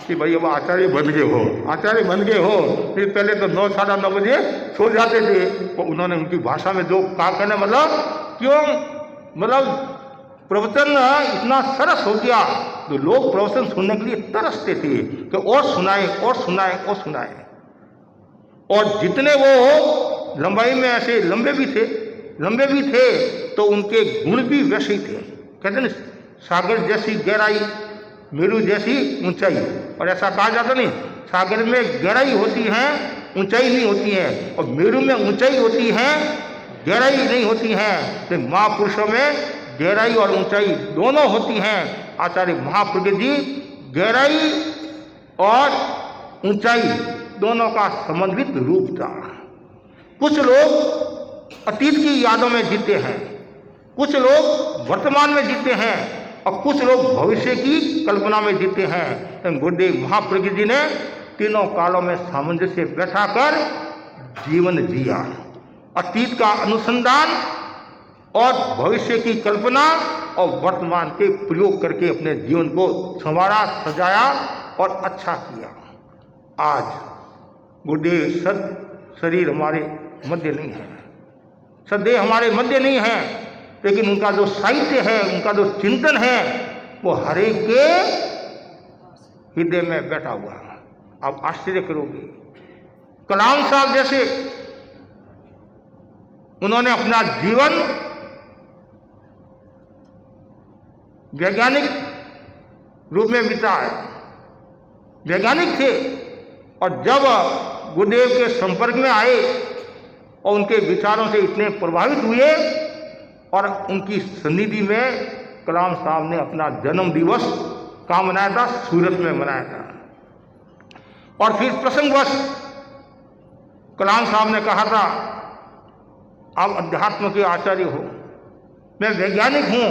कि भाई अब आचार्य बन गए हो, आचार्य बन गए हो। फिर पहले तो 9 साढ़े 9 बजे सो जाते थे, तो उन्होंने उनकी भाषा में जो कहा, कहने मतलब क्यों, मतलब प्रवचन इतना सरस हो गया तो लोग प्रवचन सुनने के लिए तरसते थे कि और सुनाए और सुनाए और सुनाए। और जितने वो लंबाई में ऐसे लंबे भी थे तो उनके गुण भी वैसे ही थे। कहते हैं सागर जैसी गहराई, मेरू जैसी ऊंचाई। और ऐसा कहा जाता नहीं, सागर में गहराई होती है, ऊंचाई नहीं होती है, और मेरू में ऊंचाई होती है, गहराई नहीं होती है। तो महापुरुषों में गहराई और ऊंचाई दोनों होती हैं। आचार्य महाप्रज्ञ जी गहराई और ऊंचाई दोनों का समन्वित रूप था। कुछ लोग अतीत की यादों में जीते हैं, कुछ लोग वर्तमान में जीते हैं, और कुछ लोग भविष्य की कल्पना में जीते हैं। गुरुदेव महाप्रज्ञ जी ने तीनों कालों में सामंजस्य बैठाकर जीवन जिया। अतीत का अनुसंधान और भविष्य की कल्पना और वर्तमान के प्रयोग करके अपने जीवन को संवारा, सजाया और अच्छा किया। आज गुरुदेव सद शरीर हमारे मध्य नहीं है, सदैव हमारे मध्य नहीं है, लेकिन उनका जो साहित्य है, उनका जो चिंतन है, वो हर एक के हृदय में बैठा हुआ है। आप आश्चर्य करोगे, कलाम साहब जैसे उन्होंने अपना जीवन वैज्ञानिक रूप में बिताया, वैज्ञानिक थे, और जब गुरुदेव के संपर्क में आए और उनके विचारों से इतने प्रभावित हुए, और उनकी सन्निधि में कलाम साहब ने अपना जन्म दिवस कहाँ मनाया था, सूरत में मनाया था। और फिर प्रसंगवश कलाम साहब ने कहा था, आप अध्यात्म के आचार्य हो, मैं वैज्ञानिक हूँ,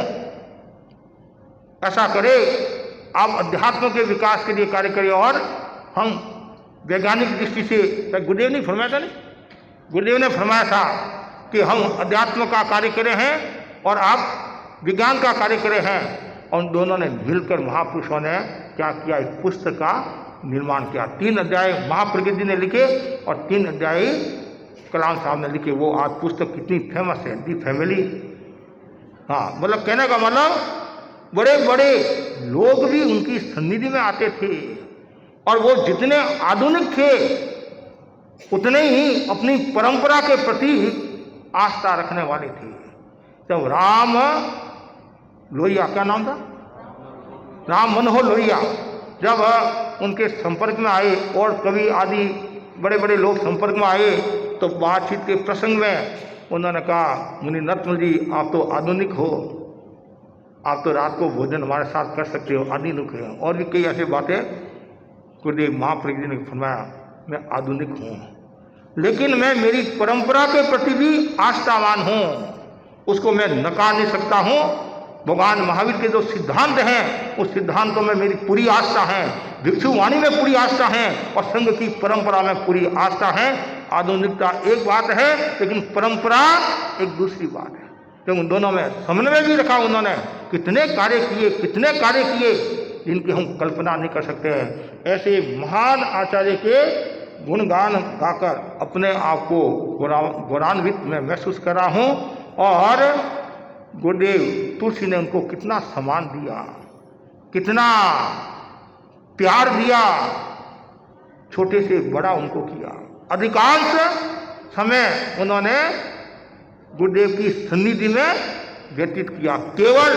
ऐसा करे आप अध्यात्म के विकास के लिए कार्य करें, और हम वैज्ञानिक दृष्टि से, गुरुदेव ने फरमाया था, नहीं गुरुदेव ने फरमाया था कि हम अध्यात्म का कार्य करे हैं और आप विज्ञान का कार्य करे हैं। और दोनों ने मिलकर महापुरुषों ने क्या किया, एक पुस्तक का निर्माण किया। 3 अध्याय महाप्रज्ञ जी ने लिखे और 3 अध्याय कलाम साहब ने लिखे। वो आज पुस्तक कितनी फेमस है, दी फैमिली। हाँ, मतलब कहने का मतलब बड़े बड़े लोग भी उनकी सन्निधि में आते थे, और वो जितने आधुनिक थे उतने ही अपनी परंपरा के प्रति आस्था रखने वाले थे। जब राम लोहिया, क्या नाम था, राम मनोहर लोहिया, जब उनके संपर्क में आए और कवि आदि बड़े बड़े लोग संपर्क में आए, तो बातचीत के प्रसंग में उन्होंने कहा, मुनि नरसिम्हा जी आप तो आधुनिक हो, आप तो रात को भोजन हमारे साथ कर सकते हो, आधुनिक है। और भी कई ऐसी बातें गुरुदेव महाप्रज्ञ जी ने फरमाया, मैं आधुनिक हूँ, लेकिन मैं मेरी परंपरा के प्रति भी आस्थावान हूँ, उसको मैं नकार नहीं सकता हूँ। भगवान महावीर के जो सिद्धांत हैं, उस सिद्धांतों में मेरी पूरी आस्था है, भिक्षुवाणी में पूरी आस्था है, और संघ की परंपरा में पूरी आस्था है। आधुनिकता एक बात है, लेकिन परंपरा एक दूसरी बात है। तो उन दोनों में समन्वय भी रखा उन्होंने। कितने कार्य किए जिनकी हम कल्पना नहीं कर सकते हैं। ऐसे महान आचार्य के गुणगान गाकर अपने आप को गौरवान्वित मैं महसूस कर रहा हूँ। और गुरुदेव तुलसी ने उनको कितना सम्मान दिया, कितना प्यार दिया, छोटे से बड़ा उनको किया। अधिकांश समय उन्होंने गुरुदेव की सन्निधि में व्यतीत किया। केवल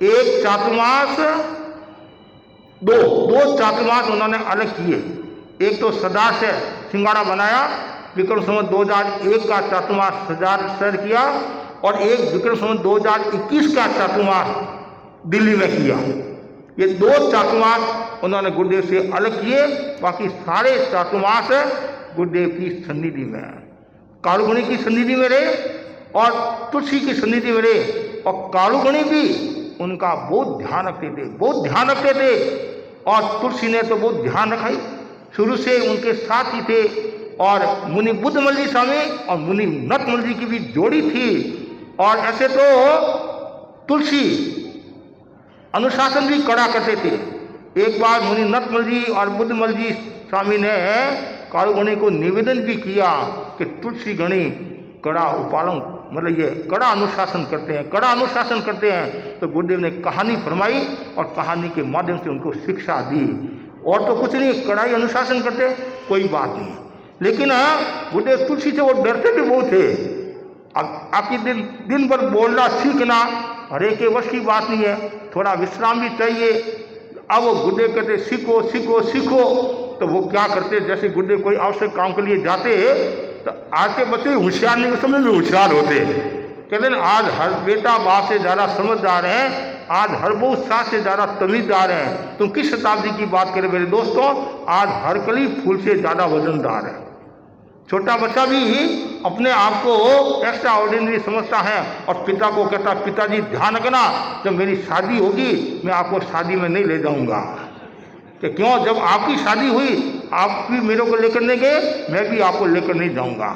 एक चातुर्मास, दो चातुर्मास उन्होंने अलग किए। एक तो सदा से सिंगाड़ा बनाया, विक्रम संवत 2001 का चातुर्मास सर किया, और एक विक्रम संवत 2021 का चातुर्मास दिल्ली में किया। ये 2 चातुर्मास उन्होंने गुरुदेव से अलग किए, बाकी सारे चातुर्मास गुरुदेव की सन्निधि में, कालुगुणी की सन्निधि में रहे और तुलसी की सन्निधि में रहे। और कालुगुणी भी उनका बहुत ध्यान रखते थे, और तुलसी ने तो बहुत ध्यान रखा ही, शुरू से उनके साथ ही थे। और मुनि बुद्धमल जी स्वामी और मुनि नटमल जी की भी जोड़ी थी। और ऐसे तो तुलसी अनुशासन भी कड़ा करते थे। एक बार मुनि नटमल जी और बुद्धमल जी स्वामी ने कालगुणी को निवेदन भी किया कि तुलसी गणी कड़ा उपालन, मतलब ये कड़ा अनुशासन करते हैं, कड़ा अनुशासन करते हैं। तो गुरुदेव ने कहानी फरमाई और कहानी के माध्यम से उनको शिक्षा दी। और तो कुछ नहीं, कड़ाई अनुशासन करते, कोई बात नहीं। लेकिन गुरुदेव तुलसी से वो डरते भी बहुत थे। अब आपकी दिन भर बोलना सीखना हर एक के वश की बात नहीं है, थोड़ा विश्राम भी चाहिए। अब वो गुरुदेव कहते सीखो सीखो सीखो, तो वो क्या करते, जैसे गुरुदेव कोई आवश्यक काम के लिए जाते तो आज के बच्चे होशियार नहीं, उस समय भी होशियार होते। कहते हैं आज हर बेटा बाप से ज़्यादा समझदार है, आज हर बहू सास से ज़्यादा तमीज़दार है। तुम किस शताब्दी की बात करें मेरे दोस्तों, आज हर कली फूल से ज़्यादा वजनदार है। छोटा बच्चा भी अपने आप को एक्स्ट्रा ऑर्डिनरी समझता है और पिता को कहता, पिताजी ध्यान रखना जब मेरी शादी होगी मैं आपको शादी में नहीं ले जाऊंगा। कि क्यों, जब आपकी शादी हुई आप भी मेरे को लेकर नहीं गए, मैं भी आपको लेकर नहीं जाऊंगा।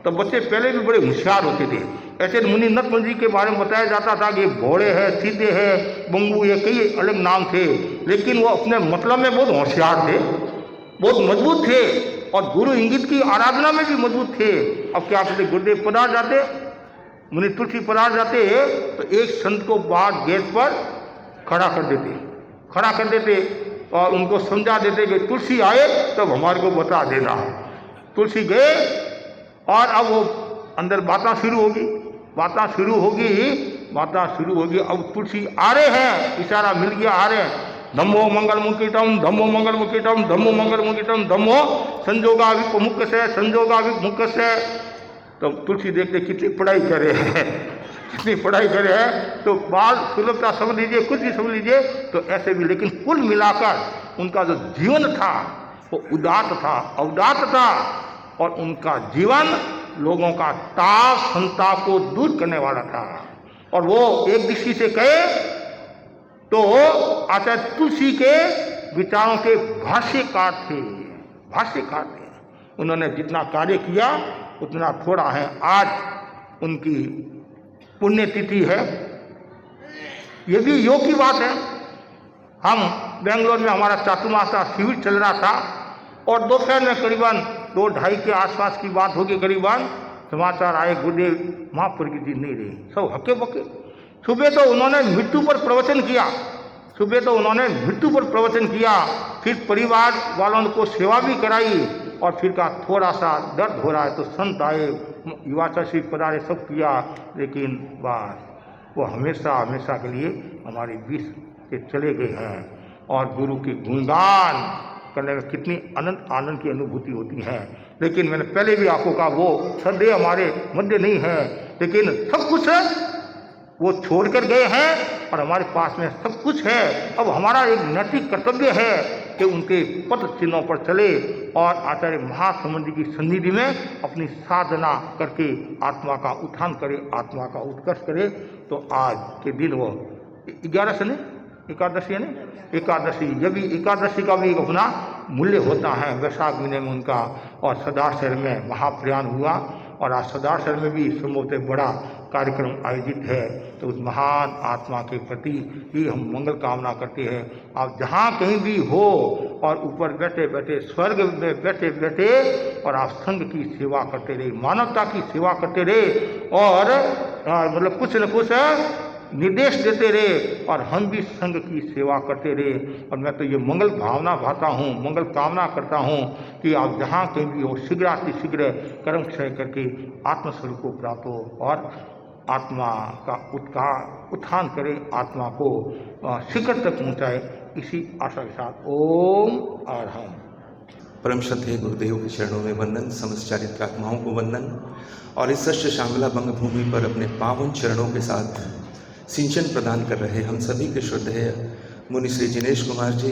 तो बच्चे पहले भी बड़े होशियार होते थे। ऐसे मुनि नटमल जी के बारे में बताया जाता था कि भोड़े हैं, सीधे हैं, बंगू, ये कई अलग नाम थे, लेकिन वो अपने मतलब में बहुत होशियार थे, बहुत मजबूत थे और गुरु इंगित की आराधना में भी मजबूत थे। अब क्या करते, गुरुदेव पधार जाते, मुनि तुलसी पधार जाते तो एक संत को बाहर गेट पर खड़ा कर देते और उनको समझा देते कि तुलसी आए तब हमारे को बता देना। तुलसी गए और अब वो अंदर बातें शुरू होगी। अब तुलसी आ रहे हैं, इशारा मिल गया, आ रहे हैं। धम्मो मंगल मुकिटम, धम्मो मंगल मुकिटम, धम्मो मंगल मुकिटम, धम्मो संजोगा विमुख से, संजोगा विमुख से। तो तुलसी देखते कितनी पढ़ाई करे हैं, तो बाल सुलभता समझ लीजिए, कुछ भी समझ लीजिए, तो ऐसे भी। लेकिन कुल मिलाकर उनका जो जीवन था वो अवदात था और उनका जीवन लोगों का ताप संताप को दूर करने वाला था। और वो एक दृष्टि से कहे तो आचार्य तुलसी के विचारों के भाष्यकार थे। उन्होंने जितना कार्य किया उतना थोड़ा है। आज उनकी पुण्यतिथि है, ये भी योग की बात है। हम बेंगलोर में हमारा चातुर्मासा शिविर चल रहा था और दोपहर में करीबन 2-2:30 के आसपास की बात होगी, करीबन समाचार आए गुरुदेव महाप्रज्ञ जी नहीं रहे, सब हक्के बक्के। सुबह तो उन्होंने मृत्यु पर प्रवचन किया, फिर परिवार वालों को सेवा भी कराई और फिर कहा थोड़ा सा दर्द हो रहा है तो संत आए, युवाचार्य पधारे, सब किया। लेकिन बस वो हमेशा के लिए हमारे बीच से चले गए हैं। और गुरु के गुणगान करने में कितनी आनंद की अनुभूति होती है। लेकिन मैंने पहले भी आपको कहा वो सदैव हमारे मध्य नहीं है, लेकिन सब कुछ वो छोड़ कर गए हैं और हमारे पास में सब कुछ है। अब हमारा एक नैतिक कर्तव्य है कि उनके पद चिन्हों पर चले और आचार्य महासमंद जी की सन्निधि में अपनी साधना करके आत्मा का उत्थान करे, आत्मा का उत्कर्ष करे। तो आज के दिन वो 11 से एकादशी, जब भी एकादशी का भी एक अपना मूल्य होता है। वैशाख महीने में उनका और सरदार शहर में महाप्रयाण हुआ और आज सरदार शहर में भी संभवतः बड़ा कार्यक्रम आयोजित है। तो उस महान आत्मा के प्रति ही हम मंगल कामना करते हैं। आप जहाँ कहीं भी हो और ऊपर बैठे बैठे, स्वर्ग में बैठे बैठे और आप संघ की सेवा करते रहे, मानवता की सेवा करते रहे और मतलब कुछ न कुछ निर्देश देते रहे और हम भी संघ की सेवा करते रहे। और मैं तो ये मंगल भावना भाता हूँ, मंगल कामना करता हूँ कि आप जहाँ कहीं भी हो शीघ्र कर्म क्षय करके आत्मस्वरूप को प्राप्त हो और आत्मा का उत्थान करे, आत्मा को शिखर तक पहुँचाए। इसी आशा के साथ ओम आरहम। परम श्रद्धेय गुरुदेव के चरणों में वंदन, समस्त चारित्र आत्माओं को वंदन। और इस सच्च श्यामला बंग भूमि पर अपने पावन चरणों के साथ सिंचन प्रदान कर रहे हम सभी के श्रद्धेय मुनि श्री जिनेश कुमार जी,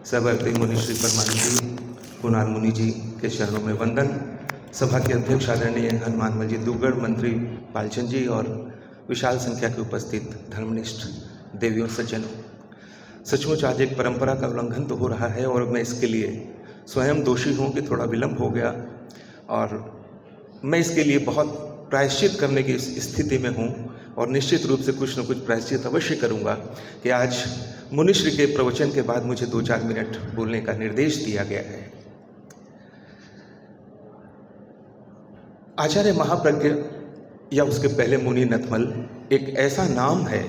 सवर्ती मुनि श्री परमानंद जी, कुणाल मुनि जी के चरणों में वंदन। सभा के अध्यक्ष आदरणीय हनुमानमल जी दुग्गड़, मंत्री पालचंद जी और विशाल संख्या के उपस्थित धर्मनिष्ठ देवियों सज्जनों, सचमुच आज एक परंपरा का उल्लंघन तो हो रहा है और मैं इसके लिए स्वयं दोषी हूँ कि थोड़ा विलंब हो गया और मैं इसके लिए बहुत प्रायश्चित करने की स्थिति में हूँ। और निश्चित रूप से कुछ न कुछ प्रायश्चित अवश्य करूँगा कि आज मुनिश्री के प्रवचन के बाद मुझे 2-4 मिनट बोलने का निर्देश दिया गया है। आचार्य महाप्रज्ञ या उसके पहले मुनि नथमल एक ऐसा नाम है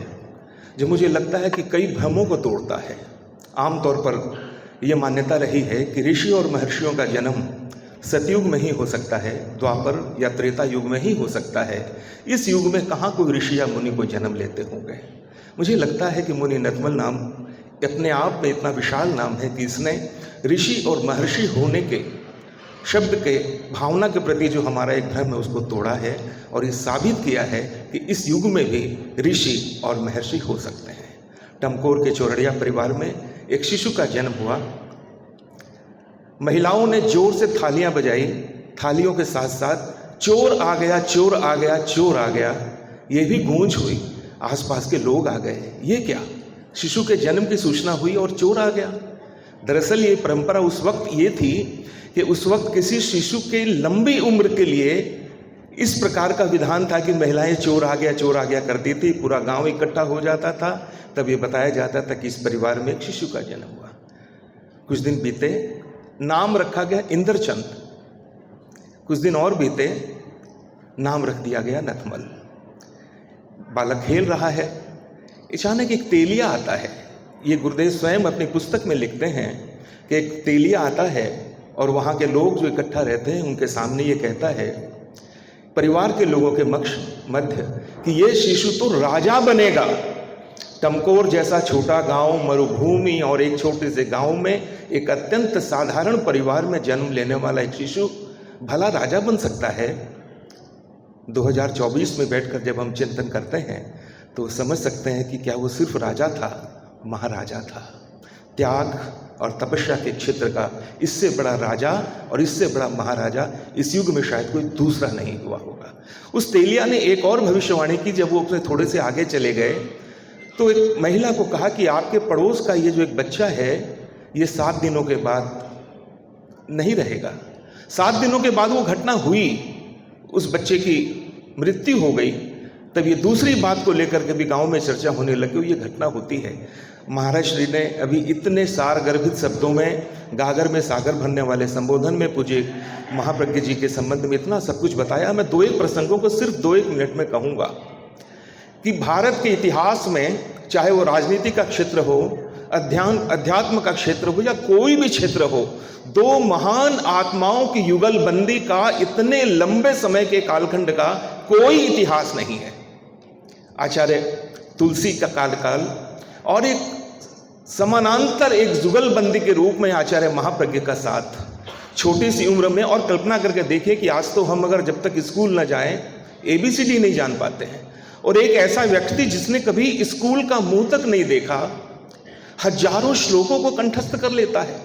जो मुझे लगता है कि कई भ्रमों को तोड़ता है। आमतौर पर यह मान्यता रही है कि ऋषि और महर्षियों का जन्म सतयुग में ही हो सकता है, द्वापर या त्रेता युग में ही हो सकता है। इस युग में कहाँ कोई ऋषि या मुनि को जन्म लेते होंगे। मुझे लगता है कि मुनि नथमल नाम अपने आप में इतना विशाल नाम है कि इसने ऋषि और महर्षि होने के शब्द के भावना के प्रति जो हमारा एक भ्रम है उसको तोड़ा है और ये साबित किया है कि इस युग में भी ऋषि और महर्षि हो सकते हैं। टमकोर के चौरड़िया परिवार में एक शिशु का जन्म हुआ। महिलाओं ने जोर से थालियां बजाई, थालियों के साथ साथ चोर आ गया, चोर आ गया, चोर आ गया, ये भी गूंज हुई। आसपास के लोग आ गए, ये क्या, शिशु के जन्म की सूचना हुई और चोर आ गया। दरअसल ये परंपरा उस वक्त ये थी कि उस वक्त किसी शिशु के लंबी उम्र के लिए इस प्रकार का विधान था कि महिलाएं चोर आ गया करती थी, पूरा गांव इकट्ठा हो जाता था, तब ये बताया जाता था कि इस परिवार में एक शिशु का जन्म हुआ। कुछ दिन बीते, नाम रखा गया इंद्रचंद। कुछ दिन और बीते, नाम रख दिया गया नथमल। बालक खेल रहा है, अचानक एक तेलिया आता है। ये गुरुदेव स्वयं अपनी पुस्तक में लिखते हैं कि एक तेलिया आता है और वहाँ के लोग जो इकट्ठा रहते हैं उनके सामने ये कहता है, परिवार के लोगों के मध्य, कि ये शिशु तो राजा बनेगा। टमकोर जैसा छोटा गांव, मरुभूमि और एक छोटे से गांव में एक अत्यंत साधारण परिवार में जन्म लेने वाला एक शिशु भला राजा बन सकता है। 2024 में बैठकर जब हम चिंतन करते हैं तो समझ सकते हैं कि क्या वो सिर्फ राजा था, महाराजा था। त्याग और तपस्या के क्षेत्र का इससे बड़ा राजा और इससे बड़ा महाराजा इस युग में शायद कोई दूसरा नहीं हुआ होगा। उस तेलिया ने एक और भविष्यवाणी की। जब वो अपने थोड़े से आगे चले गए तो एक महिला को कहा कि आपके पड़ोस का ये जो एक बच्चा है ये 7 दिनों के बाद नहीं रहेगा। 7 दिनों के बाद वो घटना हुई, उस बच्चे की मृत्यु हो गई। तब ये दूसरी बात को लेकर के भी गांव में चर्चा होने लगी, ये घटना होती है। महाराज श्री ने अभी इतने सार गर्भित शब्दों में, गागर में सागर भरने वाले संबोधन में पूज्य महाप्रज्ञ जी के संबंध में इतना सब कुछ बताया। मैं 2-1 प्रसंगों को सिर्फ 2-1 मिनट में कहूँगा कि भारत के इतिहास में, चाहे वो राजनीति का क्षेत्र हो, अध्यात्म का क्षेत्र हो या कोई भी क्षेत्र हो, 2 महान आत्माओं की युगलबंदी का इतने लंबे समय के कालखंड का कोई इतिहास नहीं है। आचार्य तुलसी का काल और एक समानांतर एक जुगलबंदी के रूप में आचार्य महाप्रज्ञ का साथ छोटी सी उम्र में। और कल्पना करके देखिए कि आज तो हम अगर जब तक स्कूल न जाएं ABCD नहीं जान पाते हैं, और एक ऐसा व्यक्ति जिसने कभी स्कूल का मुंह तक नहीं देखा हजारों श्लोकों को कंठस्थ कर लेता है।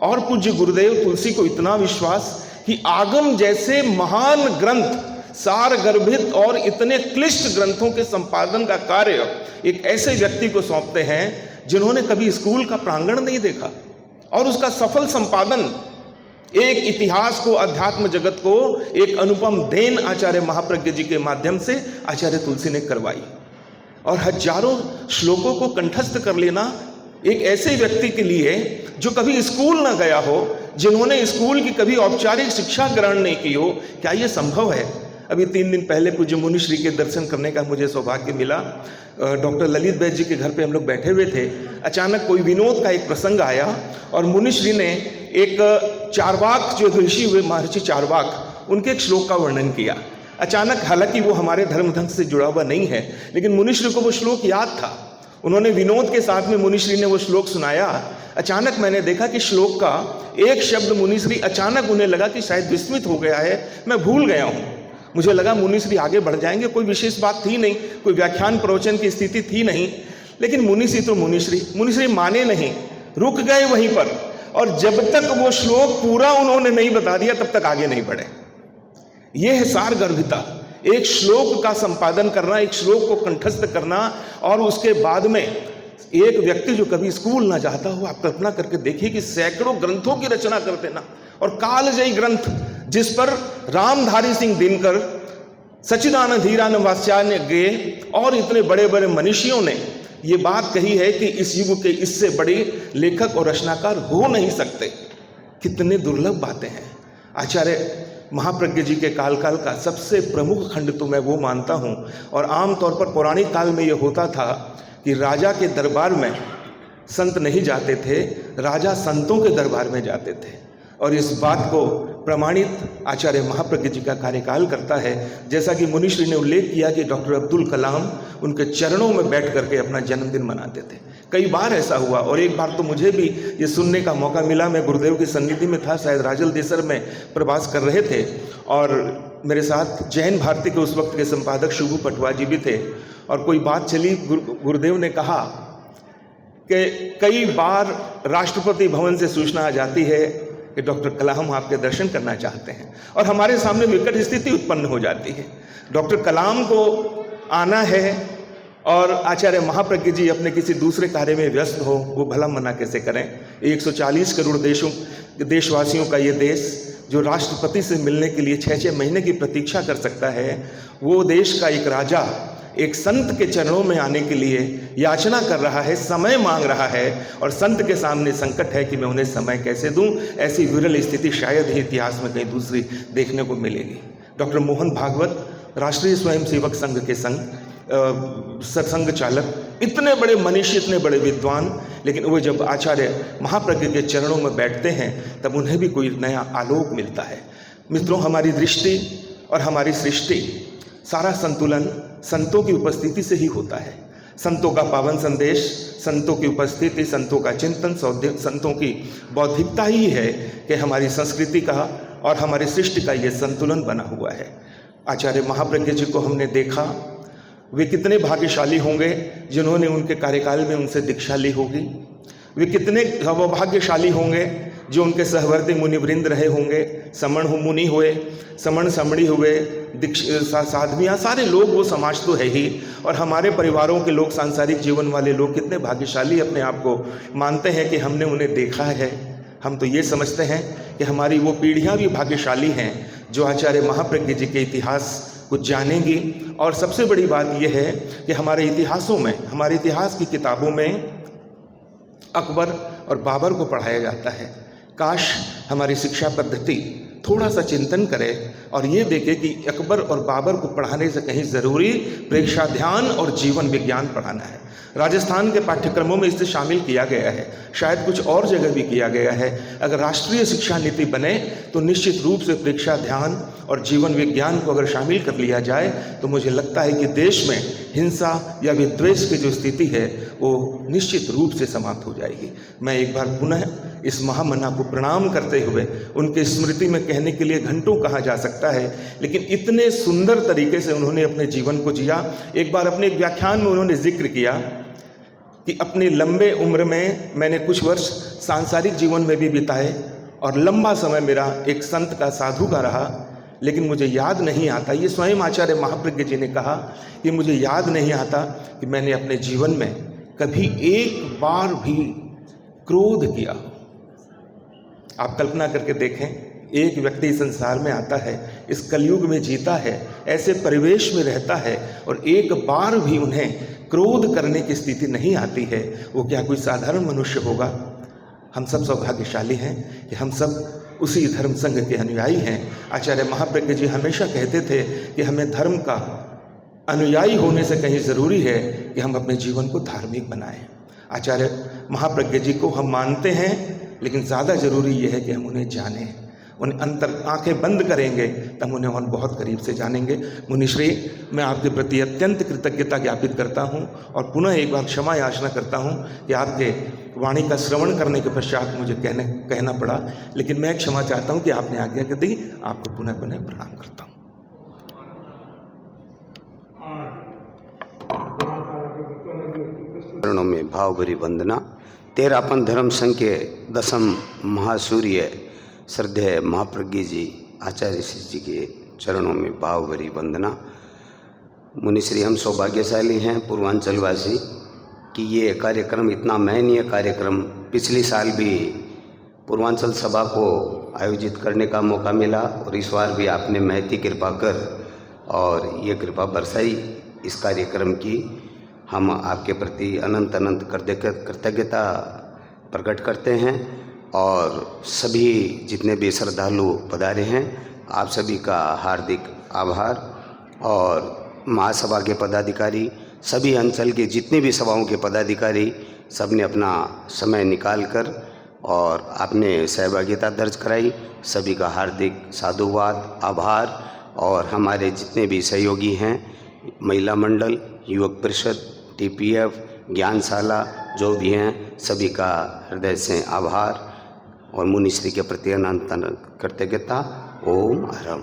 और पूज्य गुरुदेव तुलसी को इतना विश्वास कि आगम जैसे महान ग्रंथ, सार गर्भित और इतने क्लिष्ट ग्रंथों के संपादन का कार्य एक ऐसे व्यक्ति को सौंपते हैं जिन्होंने कभी स्कूल का प्रांगण नहीं देखा, और उसका सफल संपादन एक इतिहास को, अध्यात्म जगत को एक अनुपम देन आचार्य महाप्रज्ञ जी के माध्यम से आचार्य तुलसी ने करवाई। और हजारों श्लोकों को कंठस्थ कर लेना एक ऐसे व्यक्ति के लिए जो कभी स्कूल न गया हो, जिन्होंने स्कूल की कभी औपचारिक शिक्षा ग्रहण नहीं की हो, क्या ये संभव है? अभी 3 दिन पहले पूज्य मुनिश्री के दर्शन करने का मुझे सौभाग्य मिला। डॉक्टर ललित वैद्य जी के घर पे हम लोग बैठे हुए थे। अचानक कोई विनोद का एक प्रसंग आया और मुनिश्री ने एक चारवाक जो ऋषि हुए महर्षि चारवाक, उनके एक श्लोक का वर्णन किया। अचानक, हालांकि वो हमारे धर्म ढंग से जुड़ा हुआ नहीं है, लेकिन मुनिश्री को वो श्लोक याद था। उन्होंने विनोद के साथ में मुनिश्री ने वो श्लोक सुनाया। अचानक मैंने देखा कि श्लोक का एक शब्द मुनिश्री, अचानक उन्हें लगा कि शायद विस्मित हो गया है, मैं भूल गया हूँ। मुझे लगा मुनिश्री आगे बढ़ जाएंगे, कोई विशेष बात थी नहीं, कोई व्याख्यान प्रवचन की स्थिति थी नहीं, लेकिन मुनिश्री तो मुनिश्री माने नहीं, रुक गए वहीं पर। और जब तक वो श्लोक पूरा उन्होंने नहीं बता दिया तब तक आगे नहीं बढ़े। यह है सार गर्भिता, एक श्लोक का संपादन करना, एक श्लोक को कंठस्थ करना, और उसके बाद में एक व्यक्ति जो कभी स्कूल ना जाता हो, आप कल्पना करके देखिए कि सैकड़ों ग्रंथों की रचना करते ना, और कालजयी ग्रंथ जिस पर रामधारी सिंह दिनकर सच्चिदानंद हीरानंद वात्स्यायन गे और इतने बड़े बड़े मनीषियों ने ये बात कही है कि इस युग के इससे बड़े लेखक और रचनाकार हो नहीं सकते। कितने दुर्लभ बातें हैं। आचार्य महाप्रज्ञ जी के काल का सबसे प्रमुख खंड तो मैं वो मानता हूँ, और आमतौर पर पौराणिक काल में ये होता था कि राजा के दरबार में संत नहीं जाते थे, राजा संतों के दरबार में जाते थे। और इस बात को प्रमाणित आचार्य महाप्रज्ञ जी का कार्यकाल करता है। जैसा कि मुनिश्री ने उल्लेख किया कि डॉक्टर अब्दुल कलाम उनके चरणों में बैठ करके अपना जन्मदिन मनाते थे। कई बार ऐसा हुआ, और एक बार तो मुझे भी ये सुनने का मौका मिला। मैं गुरुदेव की सन्निधि में था, शायद राजल देसर में प्रवास कर रहे थे, और मेरे साथ जैन भारती के उस वक्त के संपादक शुभू पटवा जी भी थे। और कोई बात चली, गुरुदेव ने कहा कि कई बार राष्ट्रपति भवन से सूचना आ जाती है कि डॉक्टर कलाम आपके दर्शन करना चाहते हैं, और हमारे सामने विकट स्थिति उत्पन्न हो जाती है। डॉक्टर कलाम को आना है और आचार्य महाप्रज्ञ जी अपने किसी दूसरे कार्य में व्यस्त हो, वो भला मना कैसे करें। 140 करोड़ देशवासियों का ये देश जो राष्ट्रपति से मिलने के लिए 6-6 महीने की प्रतीक्षा कर सकता है, वो देश का एक राजा एक संत के चरणों में आने के लिए याचना कर रहा है, समय मांग रहा है, और संत के सामने संकट है कि मैं उन्हें समय कैसे दूं। ऐसी विरल स्थिति शायद ही इतिहास में कहीं दूसरी देखने को मिलेगी। डॉक्टर मोहन भागवत राष्ट्रीय स्वयंसेवक संघ के संघ चालक, इतने बड़े मनीषी, इतने बड़े विद्वान, लेकिन वो जब आचार्य महाप्रज्ञ के चरणों में बैठते हैं तब उन्हें भी कोई नया आलोक मिलता है। मित्रों, हमारी दृष्टि और हमारी सृष्टि, सारा संतुलन संतों की उपस्थिति से ही होता है। संतों का पावन संदेश, संतों की उपस्थिति, संतों का चिंतन, संतों की बौद्धिकता ही है कि हमारी संस्कृति का और हमारी सृष्टि का ये संतुलन बना हुआ है। आचार्य महाप्रज्ञ जी को हमने देखा, वे कितने भाग्यशाली होंगे जिन्होंने उनके कार्यकाल में उनसे दीक्षा ली होगी। वे कितने सौभाग्यशाली होंगे जो उनके सहवर्ती मुनिवृंद रहे होंगे। समण मुनि हुए, समण समणी हुए, साधवियाँ, सारे लोग, वो समाज तो है ही। और हमारे परिवारों के लोग, सांसारिक जीवन वाले लोग कितने भाग्यशाली अपने आप को मानते हैं कि हमने उन्हें देखा है। हम तो ये समझते हैं कि हमारी वो पीढ़ियाँ भी भाग्यशाली हैं जो आचार्य महाप्रज्ञ जी के इतिहास को जानेंगी। और सबसे बड़ी बात यह है कि हमारे इतिहासों में, हमारे इतिहास की किताबों में अकबर और बाबर को पढ़ाया जाता है। काश हमारी शिक्षा पद्धति थोड़ा सा चिंतन करे और ये देखे कि अकबर और बाबर को पढ़ाने से कहीं ज़रूरी प्रेक्षा ध्यान और जीवन विज्ञान पढ़ाना है। राजस्थान के पाठ्यक्रमों में इसे शामिल किया गया है, शायद कुछ और जगह भी किया गया है। अगर राष्ट्रीय शिक्षा नीति बने तो निश्चित रूप से प्रेक्षा ध्यान और जीवन विज्ञान को अगर शामिल कर लिया जाए तो मुझे लगता है कि देश में हिंसा या विद्वेष की जो स्थिति है वो निश्चित रूप से समाप्त हो जाएगी। मैं एक बार पुनः इस महामना को प्रणाम करते हुए, उनके स्मृति में कहने के लिए घंटों कहा जा सकता है, लेकिन इतने सुंदर तरीके से उन्होंने अपने जीवन को जिया। एक बार अपने एक व्याख्यान में उन्होंने जिक्र किया कि अपनी लंबे उम्र में मैंने कुछ वर्ष सांसारिक जीवन में भी बिताए और लंबा समय मेरा एक संत का, साधु का रहा, लेकिन मुझे याद नहीं आता, ये स्वयं आचार्य महाप्रज्ञ जी ने कहा कि मुझे याद नहीं आता कि मैंने अपने जीवन में कभी एक बार भी क्रोध किया। आप कल्पना करके देखें, एक व्यक्ति संसार में आता है, इस कलयुग में जीता है, ऐसे परिवेश में रहता है और एक बार भी उन्हें क्रोध करने की स्थिति नहीं आती है, वो क्या कोई साधारण मनुष्य होगा? हम सब सौभाग्यशाली हैं कि हम सब उसी धर्म संघ के अनुयायी हैं। आचार्य महाप्रज्ञ जी हमेशा कहते थे कि हमें धर्म का अनुयायी होने से कहीं ज़रूरी है कि हम अपने जीवन को धार्मिक बनाएं। आचार्य महाप्रज्ञ जी को हम मानते हैं, लेकिन ज़्यादा ज़रूरी यह है कि हम उन्हें जानें, उन्हें आंखें बंद करेंगे तब उन्हें हम बहुत करीब से जानेंगे। मुनिश्री, मैं आपके प्रति अत्यंत कृतज्ञता ज्ञापित करता हूँ और पुनः एक बार क्षमा याचना करता हूँ कि आपके वाणी का श्रवण करने के पश्चात मुझे कहना पड़ा, लेकिन मैं क्षमा चाहता हूँ कि आपने आज्ञा कर दी। आपको पुनः पुनः प्रणाम करता हूँ। चरणों में भाव भरी वंदना। तेरापन धर्म संघ के 10वें महासूर्य श्रद्धेय महाप्रज्ञ जी आचार्य श्री जी के चरणों में भाव भरी वंदना। मुनिश्री, हम सौभाग्यशाली हैं पूर्वांचलवासी कि ये कार्यक्रम, इतना महनीय कार्यक्रम, पिछले साल भी पूर्वांचल सभा को आयोजित करने का मौका मिला और इस बार भी आपने महती कृपा कर और ये कृपा बरसाई इस कार्यक्रम की। हम आपके प्रति अनंत अनंत कृतज्ञता प्रकट करते हैं और सभी जितने भी श्रद्धालु पधारे हैं आप सभी का हार्दिक आभार। और महासभा के पदाधिकारी, सभी अंचल के जितने भी सभाओं के पदाधिकारी, सब ने अपना समय निकालकर और आपने सहभागिता दर्ज कराई, सभी का हार्दिक साधुवाद, आभार। और हमारे जितने भी सहयोगी हैं, महिला मंडल, युवक परिषद, टीपीएफ, ज्ञानशाला, जो भी हैं, सभी का हृदय से आभार और मुनिश्री के प्रति अनंत अनंत कृतज्ञता। ओम हरम।